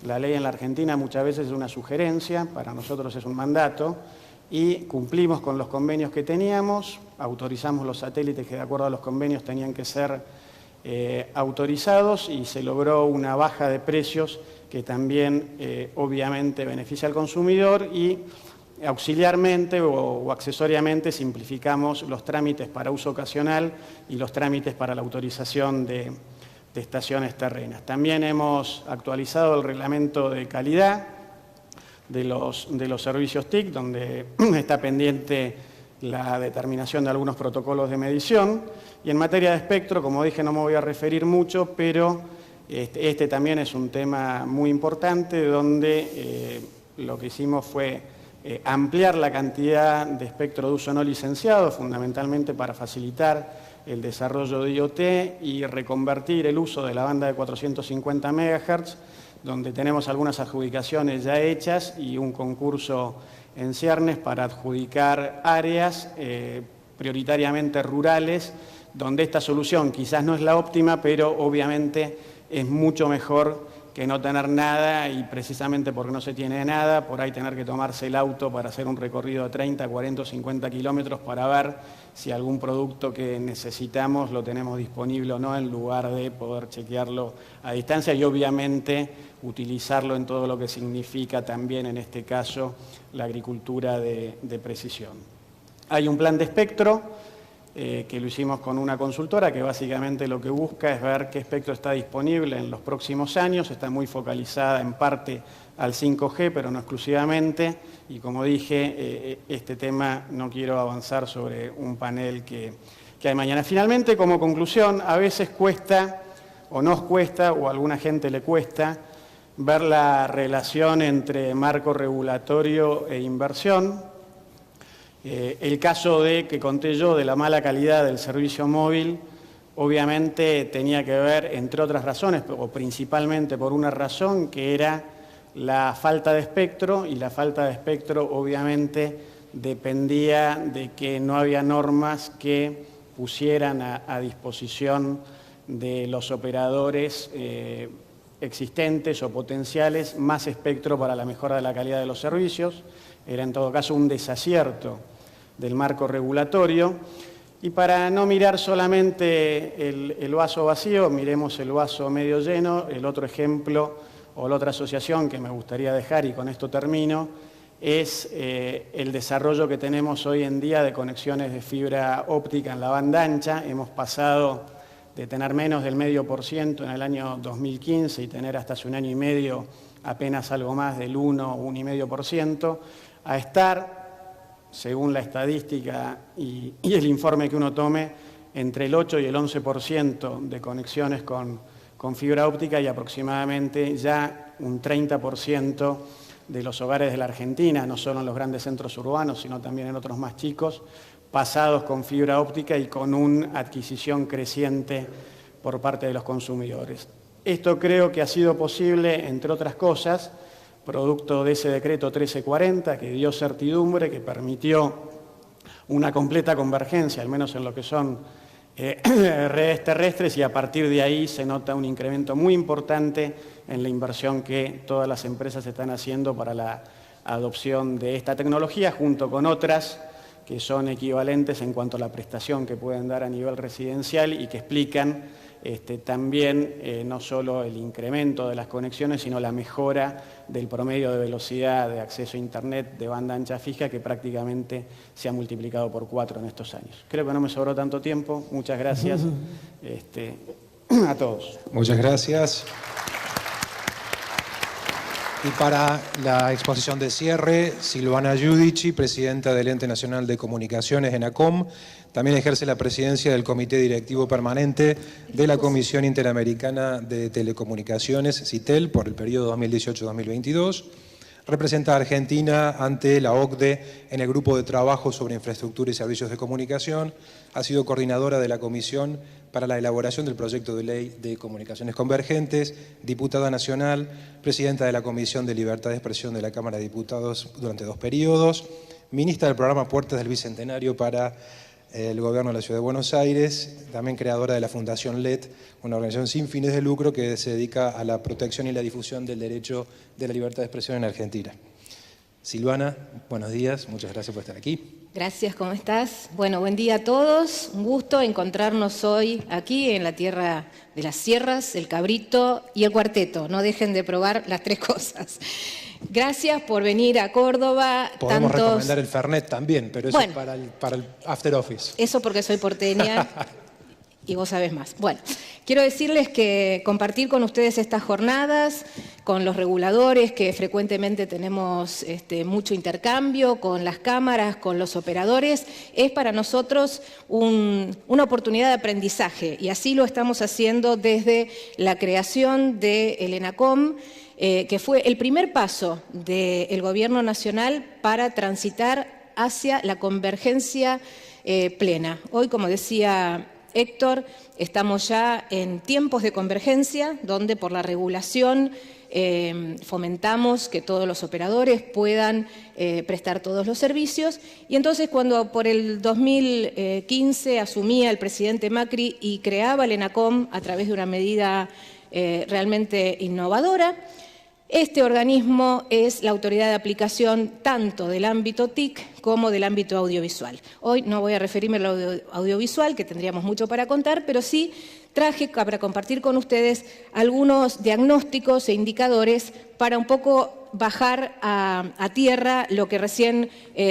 La ley en la Argentina muchas veces es una sugerencia, para nosotros es un mandato, y cumplimos con los convenios que teníamos, autorizamos los satélites que de acuerdo a los convenios tenían que ser autorizados y se logró una baja de precios que también obviamente beneficia al consumidor y auxiliarmente o accesoriamente simplificamos los trámites para uso ocasional y los trámites para la autorización de estaciones terrenas. También hemos actualizado el reglamento de calidad de los servicios TIC, donde está pendiente la determinación de algunos protocolos de medición. Y en materia de espectro, como dije, no me voy a referir mucho, pero este también es un tema muy importante, donde lo que hicimos fue ampliar la cantidad de espectro de uso no licenciado, fundamentalmente para facilitar el desarrollo de IoT y reconvertir el uso de la banda de 450 MHz, donde tenemos algunas adjudicaciones ya hechas y un concurso en ciernes para adjudicar áreas prioritariamente rurales, donde esta solución quizás no es la óptima, pero obviamente es mucho mejor que no tener nada y precisamente porque no se tiene nada, por ahí tener que tomarse el auto para hacer un recorrido de 30, 40 o 50 kilómetros para ver si algún producto que necesitamos lo tenemos disponible o no, en lugar de poder chequearlo a distancia y obviamente utilizarlo en todo lo que significa también en este caso la agricultura de precisión. Hay un plan de espectro que lo hicimos con una consultora que básicamente lo que busca es ver qué espectro está disponible en los próximos años, está muy focalizada en parte al 5G, pero no exclusivamente, y como dije, este tema no quiero avanzar sobre un panel que hay mañana. Finalmente, como conclusión, a veces cuesta, o nos cuesta, o a alguna gente le cuesta, ver la relación entre marco regulatorio e inversión. El caso que conté yo de la mala calidad del servicio móvil, obviamente tenía que ver, entre otras razones, o principalmente por una razón, que era la falta de espectro, y la falta de espectro obviamente dependía de que no había normas que pusieran a disposición de los operadores existentes o potenciales más espectro para la mejora de la calidad de los servicios. Era en todo caso un desacierto del marco regulatorio. Y para no mirar solamente el vaso vacío, miremos el vaso medio lleno. El otro ejemplo o la otra asociación que me gustaría dejar, y con esto termino, es el desarrollo que tenemos hoy en día de conexiones de fibra óptica en la banda ancha. Hemos pasado de tener menos del 0,5% en el año 2015 y tener hasta hace un año y medio apenas algo más del 1,5%, a estar, según la estadística y el informe que uno tome, entre el 8 y el 11% de conexiones con fibra óptica y aproximadamente ya un 30% de los hogares de la Argentina, no solo en los grandes centros urbanos, sino también en otros más chicos, pasados con fibra óptica y con una adquisición creciente por parte de los consumidores. Esto creo que ha sido posible, entre otras cosas, producto de ese decreto 1340 que dio certidumbre, que permitió una completa convergencia, al menos en lo que son redes terrestres, y a partir de ahí se nota un incremento muy importante en la inversión que todas las empresas están haciendo para la adopción de esta tecnología, junto con otras que son equivalentes en cuanto a la prestación que pueden dar a nivel residencial y que explican también no solo el incremento de las conexiones, sino la mejora del promedio de velocidad de acceso a Internet de banda ancha fija, que prácticamente se ha multiplicado por 4 en estos años. Creo que no me sobró tanto tiempo. Muchas gracias a todos. Muchas gracias. Y para la exposición de cierre, Silvana Giudici, presidenta del Ente Nacional de Comunicaciones, ENACOM, también ejerce la presidencia del Comité Directivo Permanente de la Comisión Interamericana de Telecomunicaciones, CITEL, por el periodo 2018-2022. representa a Argentina ante la OCDE en el Grupo de Trabajo sobre Infraestructura y Servicios de Comunicación. Ha sido coordinadora de la Comisión para la elaboración del proyecto de ley de comunicaciones convergentes, diputada nacional, presidenta de la Comisión de Libertad de Expresión de la Cámara de Diputados durante 2 periodos, ministra del programa Puertas del Bicentenario para el Gobierno de la Ciudad de Buenos Aires, también creadora de la Fundación LED, una organización sin fines de lucro que se dedica a la protección y la difusión del derecho de la libertad de expresión en Argentina. Silvana, buenos días, muchas gracias por estar aquí. Gracias, ¿cómo estás? Bueno, buen día a todos, un gusto encontrarnos hoy aquí en la tierra de las sierras, el cabrito y el cuarteto, no dejen de probar las 3 cosas. Gracias por venir a Córdoba. Podemos recomendar el Fernet también, pero eso es para el after office. Eso porque soy porteña y vos sabés más. Bueno, quiero decirles que compartir con ustedes estas jornadas, con los reguladores, que frecuentemente tenemos mucho intercambio, con las cámaras, con los operadores, es para nosotros una oportunidad de aprendizaje, y así lo estamos haciendo desde la creación del ENACOM, que fue el primer paso del Gobierno Nacional para transitar hacia la convergencia plena. Hoy, como decía Héctor, estamos ya en tiempos de convergencia, donde por la regulación fomentamos que todos los operadores puedan prestar todos los servicios, y entonces cuando por el 2015 asumía el presidente Macri y creaba el ENACOM a través de una medida realmente innovadora, este organismo es la autoridad de aplicación tanto del ámbito TIC como del ámbito audiovisual. Hoy no voy a referirme al audiovisual, que tendríamos mucho para contar, pero sí traje para compartir con ustedes algunos diagnósticos e indicadores para un poco bajar a tierra lo que recién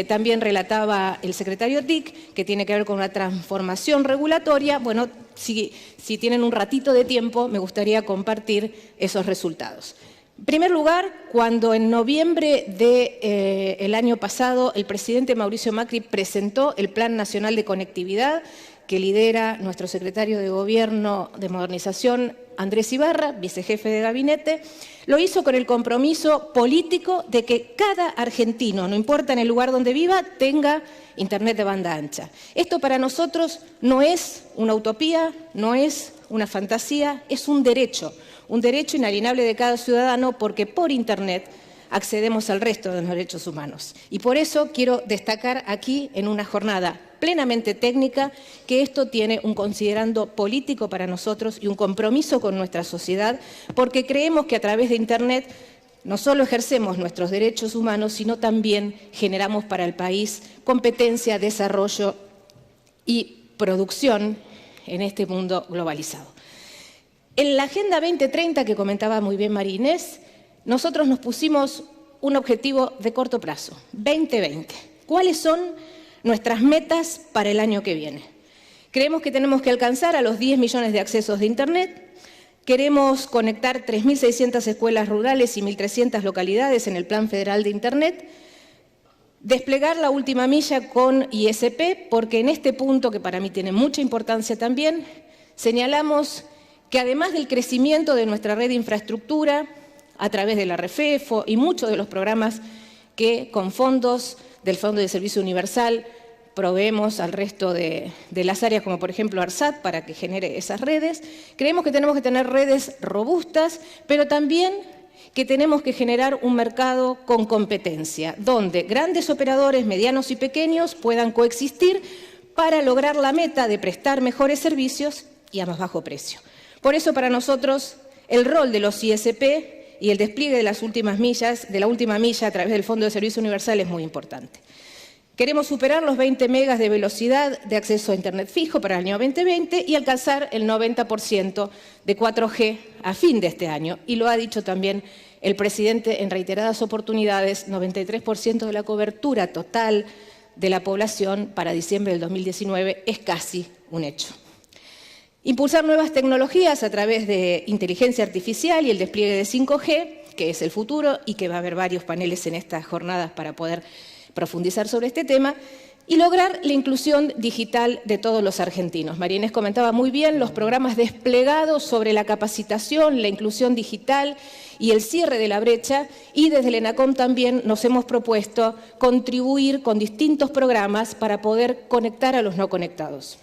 también relataba el secretario TIC, que tiene que ver con una transformación regulatoria. Bueno, si tienen un ratito de tiempo, me gustaría compartir esos resultados. En primer lugar, cuando en noviembre del año pasado el presidente Mauricio Macri presentó el Plan Nacional de Conectividad, que lidera nuestro secretario de Gobierno de Modernización, Andrés Ibarra, vicejefe de gabinete, lo hizo con el compromiso político de que cada argentino, no importa en el lugar donde viva, tenga internet de banda ancha. Esto para nosotros no es una utopía, no es una fantasía, es un derecho inalienable de cada ciudadano, porque por internet accedemos al resto de los derechos humanos. Y por eso quiero destacar aquí, en una jornada plenamente técnica, que esto tiene un considerando político para nosotros y un compromiso con nuestra sociedad, porque creemos que a través de internet no solo ejercemos nuestros derechos humanos, sino también generamos para el país competencia, desarrollo y producción en este mundo globalizado. En la Agenda 2030, que comentaba muy bien María Inés, nosotros nos pusimos un objetivo de corto plazo, 2020. ¿Cuáles son nuestras metas para el año que viene? Creemos que tenemos que alcanzar a los 10 millones de accesos de Internet. Queremos conectar 3.600 escuelas rurales y 1.300 localidades en el Plan Federal de Internet. Desplegar la última milla con ISP, porque en este punto, que para mí tiene mucha importancia también, señalamos que además del crecimiento de nuestra red de infraestructura, a través de la REFEFO y muchos de los programas que con fondos del Fondo de Servicio Universal proveemos al resto de las áreas, como por ejemplo ARSAT, para que genere esas redes, creemos que tenemos que tener redes robustas, pero también que tenemos que generar un mercado con competencia, donde grandes operadores, medianos y pequeños puedan coexistir para lograr la meta de prestar mejores servicios y a más bajo precio. Por eso, para nosotros, el rol de los ISP y el despliegue de las últimas millas, de la última milla a través del Fondo de Servicio Universal es muy importante. Queremos superar los 20 megas de velocidad de acceso a Internet fijo para el año 2020 y alcanzar el 90% de 4G a fin de este año. Y lo ha dicho también el presidente en reiteradas oportunidades, 93% de la cobertura total de la población para diciembre del 2019 es casi un hecho. Impulsar nuevas tecnologías a través de inteligencia artificial y el despliegue de 5G, que es el futuro y que va a haber varios paneles en estas jornadas para poder profundizar sobre este tema. y lograr la inclusión digital de todos los argentinos. María Inés comentaba muy bien los programas desplegados sobre la capacitación, la inclusión digital y el cierre de la brecha, y desde el ENACOM también nos hemos propuesto contribuir con distintos programas para poder conectar a los no conectados.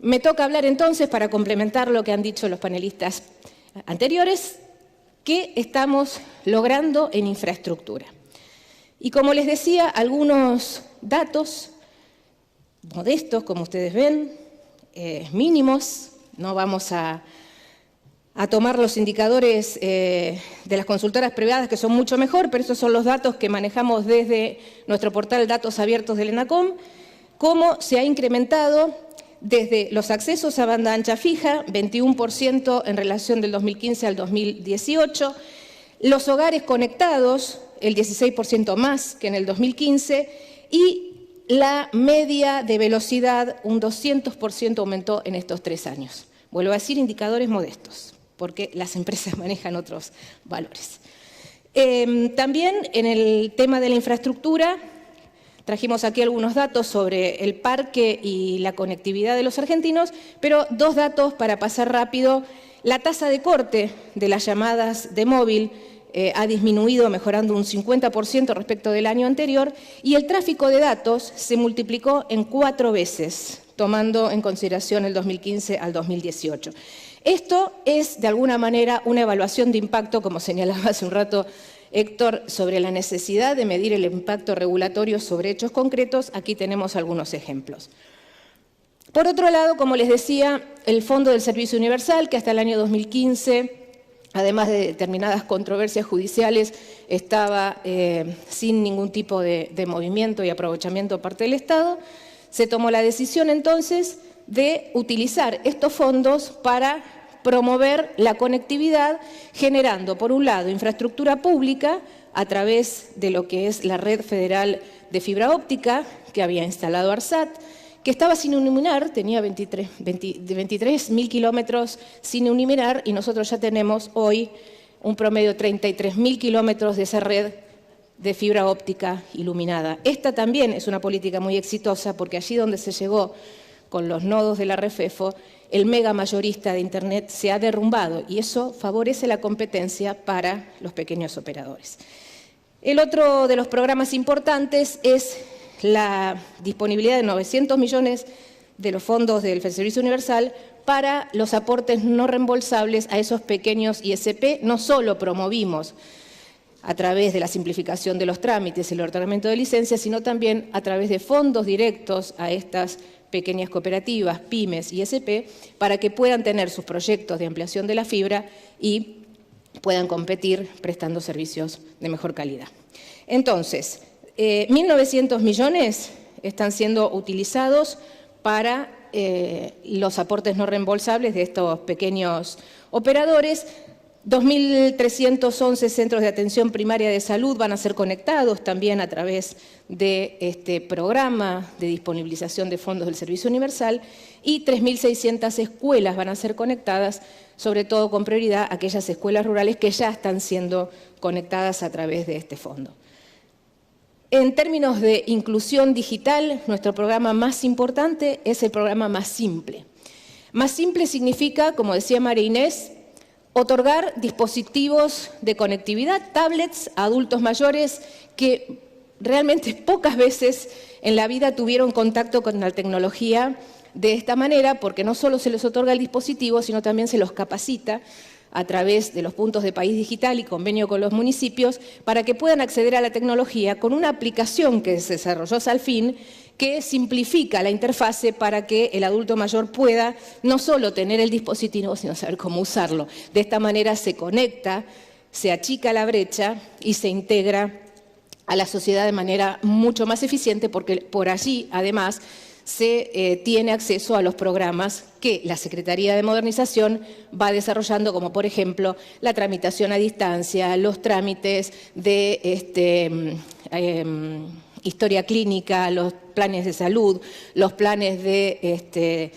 Me toca hablar entonces, para complementar lo que han dicho los panelistas anteriores, qué estamos logrando en infraestructura. Y como les decía, algunos datos modestos, como ustedes ven, mínimos. No vamos a tomar los indicadores de las consultoras privadas, que son mucho mejor, pero estos son los datos que manejamos desde nuestro portal Datos Abiertos del ENACOM, cómo se ha incrementado desde los accesos a banda ancha fija, 21% en relación del 2015 al 2018, los hogares conectados, el 16% más que en el 2015, y la media de velocidad un 200% aumentó en estos 3 años. Vuelvo a decir, indicadores modestos, porque las empresas manejan otros valores. También en el tema de la infraestructura, trajimos aquí algunos datos sobre el parque y la conectividad de los argentinos, pero 2 datos para pasar rápido. La tasa de corte de las llamadas de móvil ha disminuido, mejorando un 50% respecto del año anterior, y el tráfico de datos se multiplicó en 4 veces, tomando en consideración el 2015 al 2018. Esto es, de alguna manera, una evaluación de impacto, como señalaba hace un rato Héctor, sobre la necesidad de medir el impacto regulatorio sobre hechos concretos. Aquí tenemos algunos ejemplos. Por otro lado, como les decía, el Fondo del Servicio Universal, que hasta el año 2015, además de determinadas controversias judiciales, estaba sin ningún tipo de movimiento y aprovechamiento por parte del Estado, se tomó la decisión entonces de utilizar estos fondos para promover la conectividad, generando, por un lado, infraestructura pública a través de lo que es la red federal de fibra óptica que había instalado ARSAT, que estaba sin iluminar, tenía 23.000 kilómetros sin iluminar, y nosotros ya tenemos hoy un promedio de 33.000 kilómetros de esa red de fibra óptica iluminada. Esta también es una política muy exitosa, porque allí donde se llegó con los nodos de la REFEFO, el mega mayorista de Internet se ha derrumbado, y eso favorece la competencia para los pequeños operadores. El otro de los programas importantes es la disponibilidad de 900 millones de los fondos del Servicio Universal para los aportes no reembolsables a esos pequeños ISP. No solo promovimos a través de la simplificación de los trámites, el otorgamiento de licencias, sino también a través de fondos directos a estas pequeñas cooperativas, pymes y ISP, para que puedan tener sus proyectos de ampliación de la fibra y puedan competir prestando servicios de mejor calidad. Entonces, 1.900 millones están siendo utilizados para los aportes no reembolsables de estos pequeños operadores. 2.311 centros de atención primaria de salud van a ser conectados también a través de este programa de disponibilización de fondos del Servicio Universal, y 3.600 escuelas van a ser conectadas, sobre todo con prioridad aquellas escuelas rurales que ya están siendo conectadas a través de este fondo. En términos de inclusión digital, nuestro programa más importante es el programa Más Simple. Más Simple significa, como decía María Inés, otorgar dispositivos de conectividad, tablets, a adultos mayores que realmente pocas veces en la vida tuvieron contacto con la tecnología de esta manera, porque no solo se les otorga el dispositivo, sino también se los capacita a través de los puntos de País Digital y convenio con los municipios, para que puedan acceder a la tecnología con una aplicación que se desarrolló Salfin, que simplifica la interfase para que el adulto mayor pueda no solo tener el dispositivo, sino saber cómo usarlo. De esta manera se conecta, se achica la brecha y se integra a la sociedad de manera mucho más eficiente, porque por allí, además, se tiene acceso a los programas que la Secretaría de Modernización va desarrollando, como por ejemplo la tramitación a distancia, los trámites de historia clínica, los planes de salud, los planes de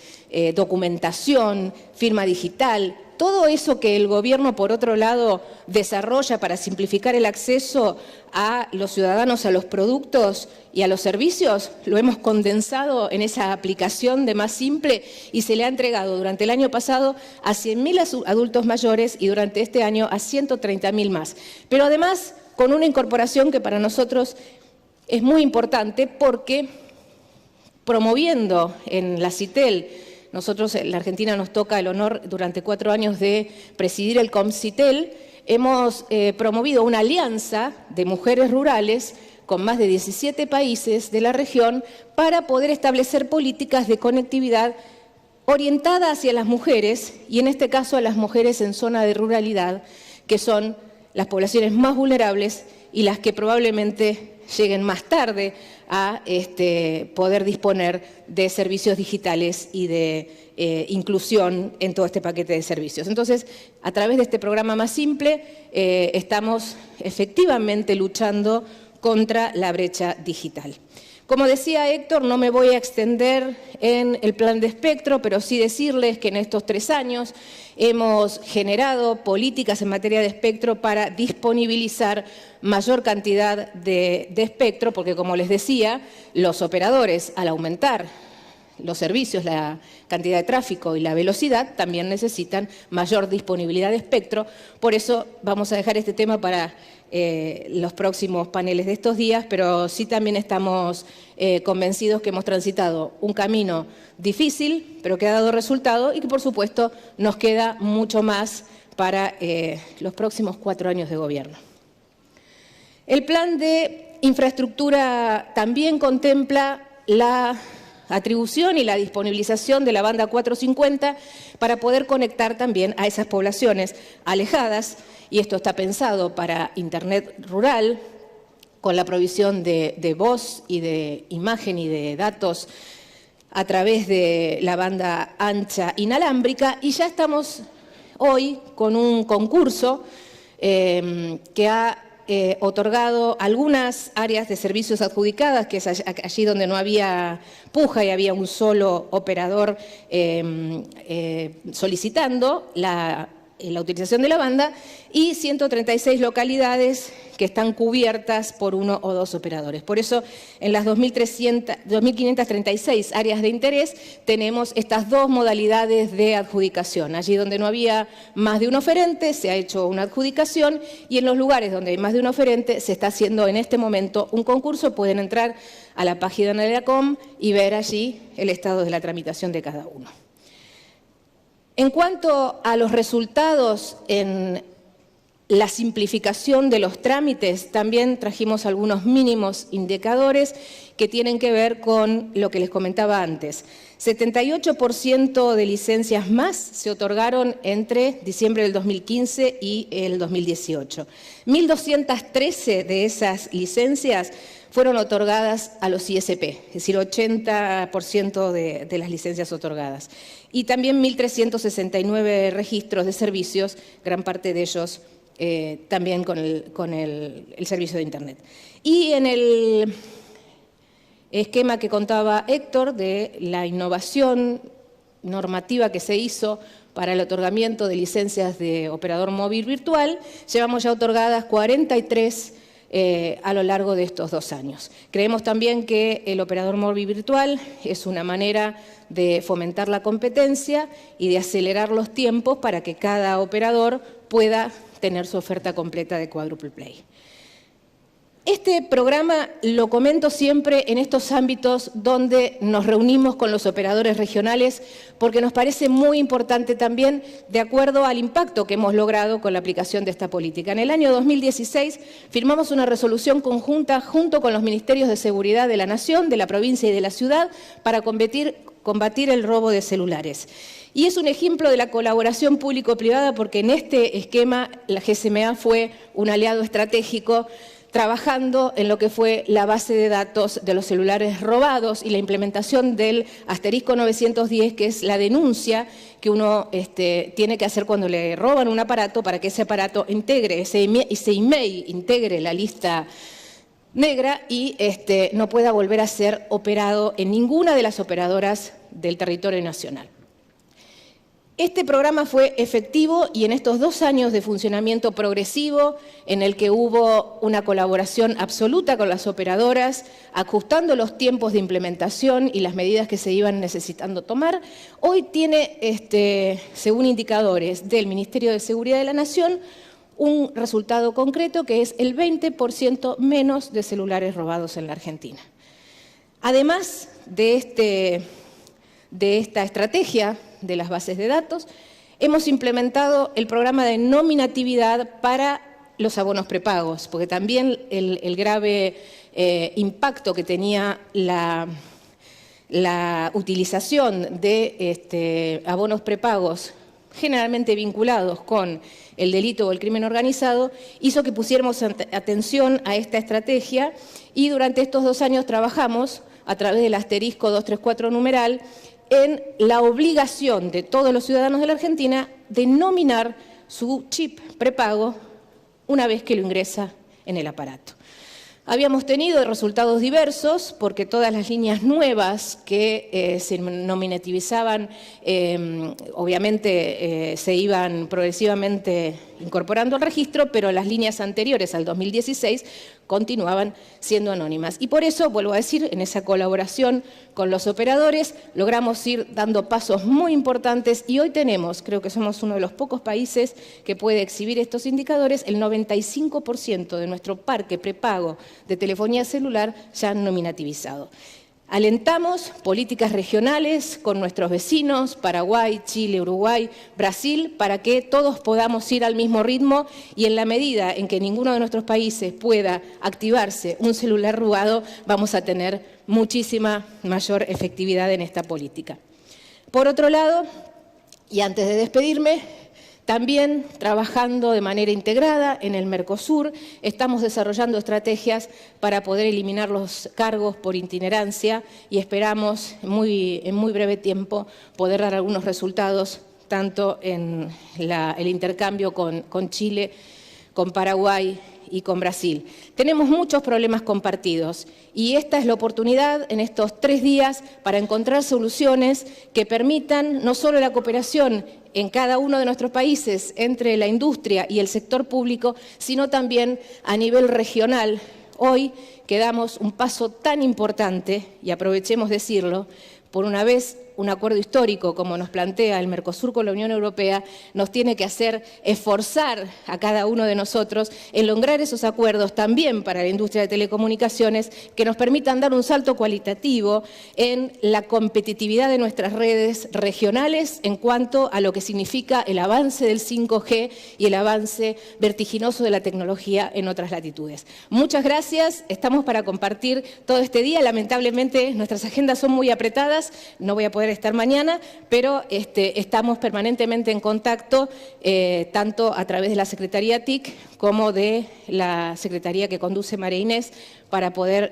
documentación, firma digital, Todo eso que el gobierno, por otro lado, desarrolla para simplificar el acceso a los ciudadanos a los productos y a los servicios, lo hemos condensado en esa aplicación de Más Simple y se le ha entregado durante el año pasado a 100.000 adultos mayores y durante este año a 130.000 más. Pero además, con una incorporación que para nosotros es muy importante porque promoviendo en la CITEL, nosotros en la Argentina nos toca el honor durante 4 años de presidir el COMCITEL, hemos promovido una alianza de mujeres rurales con más de 17 países de la región para poder establecer políticas de conectividad orientadas hacia las mujeres y en este caso a las mujeres en zona de ruralidad, que son las poblaciones más vulnerables y las que probablemente lleguen más tarde a poder disponer de servicios digitales y de inclusión en todo este paquete de servicios. Entonces, a través de este programa Más Simple, estamos efectivamente luchando contra la brecha digital. Como decía Héctor, no me voy a extender en el plan de espectro, pero sí decirles que en estos 3 años hemos generado políticas en materia de espectro para disponibilizar mayor cantidad de espectro, porque como les decía, los operadores al aumentar los servicios, la cantidad de tráfico y la velocidad, también necesitan mayor disponibilidad de espectro. Por eso vamos a dejar este tema para los próximos paneles de estos días, pero sí también estamos convencidos que hemos transitado un camino difícil, pero que ha dado resultado y que por supuesto nos queda mucho más para los próximos 4 años de gobierno. El plan de infraestructura también contempla la atribución y la disponibilización de la banda 450 para poder conectar también a esas poblaciones alejadas, y esto está pensado para Internet rural, con la provisión de voz y de imagen y de datos a través de la banda ancha inalámbrica, y ya estamos hoy con un concurso que ha otorgado algunas áreas de servicios adjudicadas, que es allí donde no había puja y había un solo operador solicitando la utilización de la banda, y 136 localidades que están cubiertas por 1 o 2 operadores. Por eso, en las 2.536 áreas de interés tenemos estas 2 modalidades de adjudicación. Allí donde no había más de un oferente se ha hecho una adjudicación, y en los lugares donde hay más de un oferente se está haciendo en este momento un concurso. Pueden entrar a la página de la COM y ver allí el estado de la tramitación de cada uno. En cuanto a los resultados en la simplificación de los trámites, también trajimos algunos mínimos indicadores que tienen que ver con lo que les comentaba antes. 78% de licencias más se otorgaron entre diciembre del 2015 y el 2018. 1.213 de esas licencias fueron otorgadas a los ISP, es decir, 80% de las licencias otorgadas. Y también 1.369 registros de servicios, gran parte de ellos también con el servicio de Internet. Y en el esquema que contaba Héctor de la innovación normativa que se hizo para el otorgamiento de licencias de operador móvil virtual, llevamos ya otorgadas 43 a lo largo de estos 2 años. Creemos también que el operador móvil virtual es una manera de fomentar la competencia y de acelerar los tiempos para que cada operador pueda tener su oferta completa de Quadruple Play. Este programa lo comento siempre en estos ámbitos donde nos reunimos con los operadores regionales, porque nos parece muy importante también de acuerdo al impacto que hemos logrado con la aplicación de esta política. En el año 2016 firmamos una resolución conjunta junto con los Ministerios de Seguridad de la Nación, de la provincia y de la ciudad para combatir el robo de celulares. Y es un ejemplo de la colaboración público-privada, porque en este esquema la GSMA fue un aliado estratégico trabajando en lo que fue la base de datos de los celulares robados y la implementación del asterisco 910, que es la denuncia que uno tiene que hacer cuando le roban un aparato, para que ese aparato integre, ese email integre la lista negra y no pueda volver a ser operado en ninguna de las operadoras del territorio nacional. Este programa fue efectivo y en estos 2 años de funcionamiento progresivo, en el que hubo una colaboración absoluta con las operadoras, ajustando los tiempos de implementación y las medidas que se iban necesitando tomar, hoy tiene, según indicadores del Ministerio de Seguridad de la Nación, un resultado concreto que es el 20% menos de celulares robados en la Argentina. Además de esta estrategia de las bases de datos, hemos implementado el programa de nominatividad para los abonos prepagos, porque también el grave impacto que tenía la utilización de abonos prepagos generalmente vinculados con el delito o el crimen organizado, hizo que pusiéramos atención a esta estrategia y durante estos 2 años trabajamos a través del asterisco 234 numeral en la obligación de todos los ciudadanos de la Argentina de nominar su chip prepago una vez que lo ingresa en el aparato. Habíamos tenido resultados diversos porque todas las líneas nuevas que se nominativizaban obviamente se iban progresivamente incorporando al registro, pero las líneas anteriores al 2016 continuaban siendo anónimas. Y por eso, vuelvo a decir, en esa colaboración con los operadores logramos ir dando pasos muy importantes y hoy tenemos, creo que somos uno de los pocos países que puede exhibir estos indicadores, el 95% de nuestro parque prepago de telefonía celular ya nominativizado. Alentamos políticas regionales con nuestros vecinos, Paraguay, Chile, Uruguay, Brasil, para que todos podamos ir al mismo ritmo y en la medida en que ninguno de nuestros países pueda activarse un celular robado, vamos a tener muchísima mayor efectividad en esta política. Por otro lado, y antes de despedirme, también trabajando de manera integrada en el Mercosur, estamos desarrollando estrategias para poder eliminar los cargos por itinerancia y esperamos en muy breve tiempo poder dar algunos resultados tanto en el intercambio con Chile, con Paraguay y con Brasil. Tenemos muchos problemas compartidos y esta es la oportunidad en estos 3 días para encontrar soluciones que permitan no solo la cooperación en cada uno de nuestros países entre la industria y el sector público, sino también a nivel regional. Hoy que damos un paso tan importante, y aprovechemos decirlo, por una vez un acuerdo histórico como nos plantea el Mercosur con la Unión Europea, nos tiene que hacer esforzar a cada uno de nosotros en lograr esos acuerdos también para la industria de telecomunicaciones que nos permitan dar un salto cualitativo en la competitividad de nuestras redes regionales en cuanto a lo que significa el avance del 5G y el avance vertiginoso de la tecnología en otras latitudes. Muchas gracias, estamos para compartir todo este día. Lamentablemente nuestras agendas son muy apretadas, no voy a poder estar mañana, pero estamos permanentemente en contacto, tanto a través de la Secretaría TIC como de la Secretaría que conduce María Inés, para poder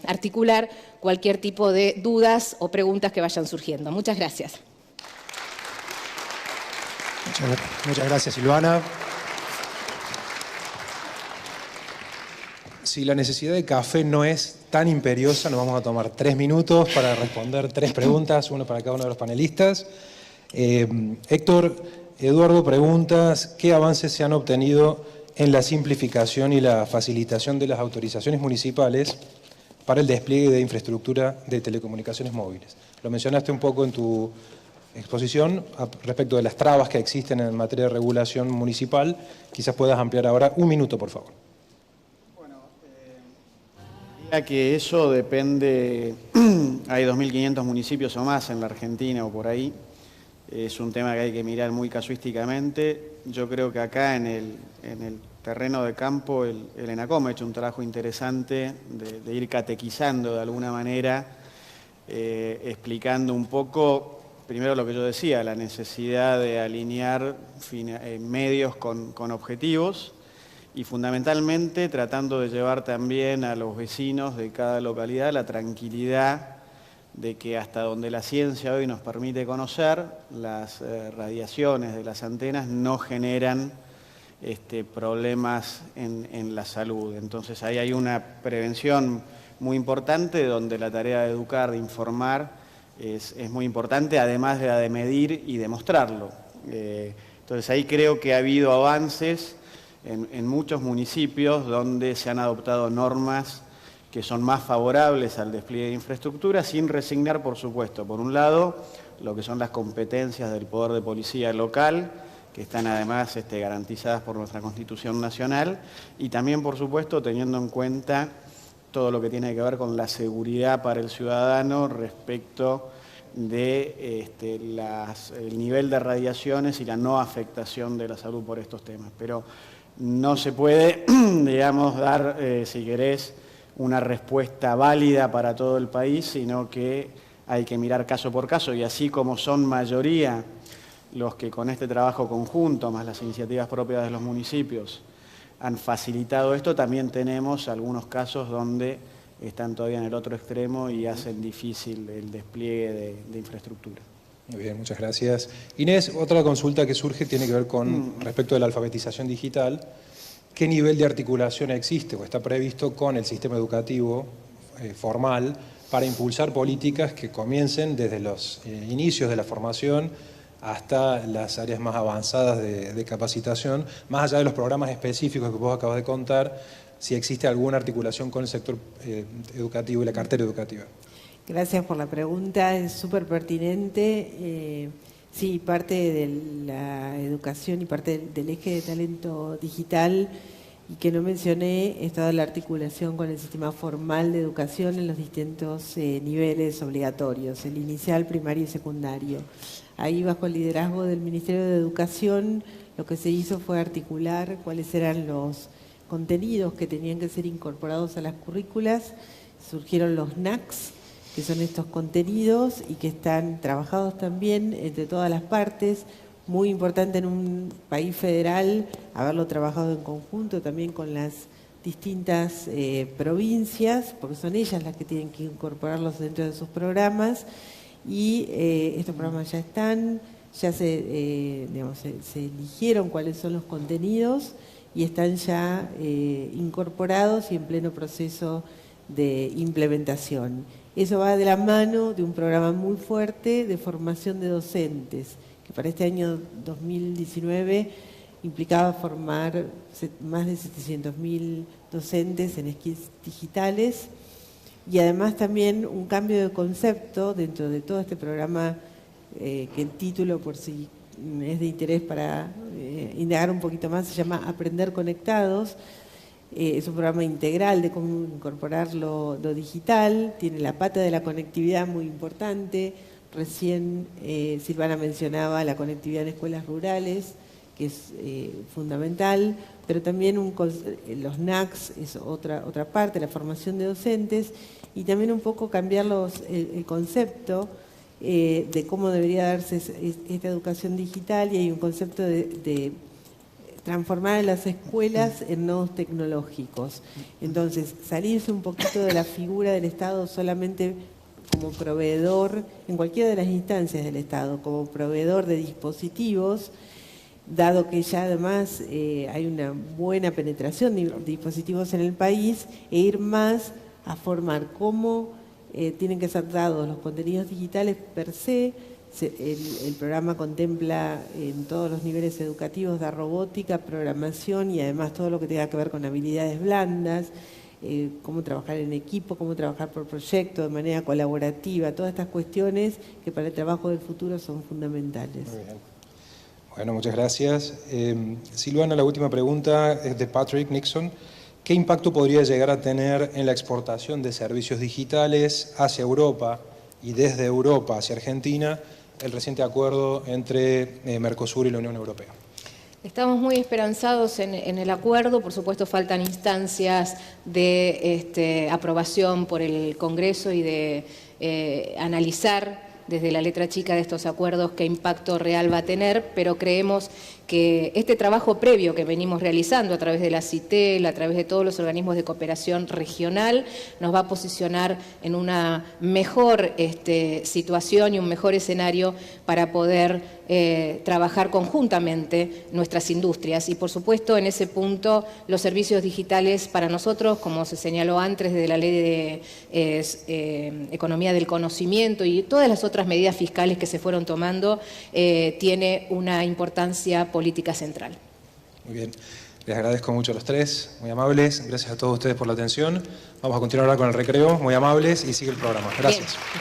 articular cualquier tipo de dudas o preguntas que vayan surgiendo. Muchas gracias. Muchas gracias, Silvana. Si la necesidad de café no es tan imperiosa, nos vamos a tomar 3 minutos para responder 3 preguntas, una para cada uno de los panelistas. Héctor, Eduardo pregunta, ¿qué avances se han obtenido en la simplificación y la facilitación de las autorizaciones municipales para el despliegue de infraestructura de telecomunicaciones móviles? Lo mencionaste un poco en tu exposición respecto de las trabas que existen en materia de regulación municipal. Quizás puedas ampliar ahora 1 minuto, por favor. Que eso depende, hay 2.500 municipios o más en la Argentina o por ahí, es un tema que hay que mirar muy casuísticamente. Yo creo que acá en el terreno de campo el ENACOM ha hecho un trabajo interesante de ir catequizando de alguna manera, explicando un poco, primero lo que yo decía, la necesidad de alinear medios con objetivos, y fundamentalmente tratando de llevar también a los vecinos de cada localidad la tranquilidad de que hasta donde la ciencia hoy nos permite conocer, las radiaciones de las antenas no generan problemas en la salud. Entonces ahí hay una prevención muy importante donde la tarea de educar, de informar, es muy importante, además de la de medir y demostrarlo. Entonces ahí creo que ha habido avances en muchos municipios donde se han adoptado normas que son más favorables al despliegue de infraestructura, sin resignar, por supuesto, por un lado, lo que son las competencias del poder de policía local, que están además garantizadas por nuestra Constitución Nacional, y también, por supuesto, teniendo en cuenta todo lo que tiene que ver con la seguridad para el ciudadano respecto de el nivel de radiaciones y la no afectación de la salud por estos temas. Pero no se puede, digamos, dar, si querés, una respuesta válida para todo el país, sino que hay que mirar caso por caso, y así como son mayoría los que con este trabajo conjunto, más las iniciativas propias de los municipios, han facilitado esto, también tenemos algunos casos donde están todavía en el otro extremo y hacen difícil el despliegue de infraestructura. Muy bien, muchas gracias. Inés, otra consulta que surge tiene que ver con respecto de la alfabetización digital. ¿Qué nivel de articulación existe o está previsto con el sistema educativo formal para impulsar políticas que comiencen desde los inicios de la formación hasta las áreas más avanzadas de capacitación, más allá de los programas específicos que vos acabas de contar, si existe alguna articulación con el sector educativo y la cartera educativa? Gracias por la pregunta, es súper pertinente. Sí, parte de la educación y parte del eje de talento digital, y que no mencioné, es toda la articulación con el sistema formal de educación en los distintos niveles obligatorios, el inicial, primario y secundario. Ahí, bajo el liderazgo del Ministerio de Educación, lo que se hizo fue articular cuáles eran los contenidos que tenían que ser incorporados a las currículas. Surgieron los NACs, que son estos contenidos y que están trabajados también entre todas las partes. Muy importante en un país federal haberlo trabajado en conjunto también con las distintas provincias, porque son ellas las que tienen que incorporarlos dentro de sus programas. Y estos programas ya están, ya se eligieron cuáles son los contenidos y están ya incorporados y en pleno proceso de implementación. Eso va de la mano de un programa muy fuerte de formación de docentes, que para este año 2019 implicaba formar más de 700.000 docentes en skills digitales, y además también un cambio de concepto dentro de todo este programa, que el título, por si es de interés para indagar un poquito más, se llama Aprender Conectados. Es un programa integral de cómo incorporar lo digital, tiene la pata de la conectividad muy importante. Recién Silvana mencionaba la conectividad en escuelas rurales, que es fundamental, pero también los NACs es otra parte, la formación de docentes, y también un poco cambiar el concepto de cómo debería darse esta educación digital, y hay un concepto de transformar a las escuelas en nodos tecnológicos. Entonces, salirse un poquito de la figura del Estado solamente como proveedor, en cualquiera de las instancias del Estado, como proveedor de dispositivos, dado que ya además hay una buena penetración de dispositivos en el país, e ir más a formar cómo tienen que ser dados los contenidos digitales per se. El programa contempla en todos los niveles educativos, da robótica, programación y además todo lo que tenga que ver con habilidades blandas, cómo trabajar en equipo, cómo trabajar por proyecto, de manera colaborativa, todas estas cuestiones que para el trabajo del futuro son fundamentales. Muy bien. Bueno, muchas gracias. Silvana, la última pregunta es de Patrick Nixon. ¿Qué impacto podría llegar a tener en la exportación de servicios digitales hacia Europa y desde Europa hacia Argentina el reciente acuerdo entre Mercosur y la Unión Europea? Estamos muy esperanzados en el acuerdo. Por supuesto, faltan instancias de aprobación por el Congreso y de analizar desde la letra chica de estos acuerdos qué impacto real va a tener, pero creemos que este trabajo previo que venimos realizando a través de la CITEL, a través de todos los organismos de cooperación regional, nos va a posicionar en una mejor situación y un mejor escenario para poder trabajar conjuntamente nuestras industrias. Y por supuesto, en ese punto, los servicios digitales para nosotros, como se señaló antes de la Ley de Economía del Conocimiento y todas las otras medidas fiscales que se fueron tomando, tiene una importancia política central. Muy bien. Les agradezco mucho a los tres, muy amables. Gracias a todos ustedes por la atención. Vamos a continuar ahora con el recreo, muy amables, y sigue el programa. Gracias. Bien.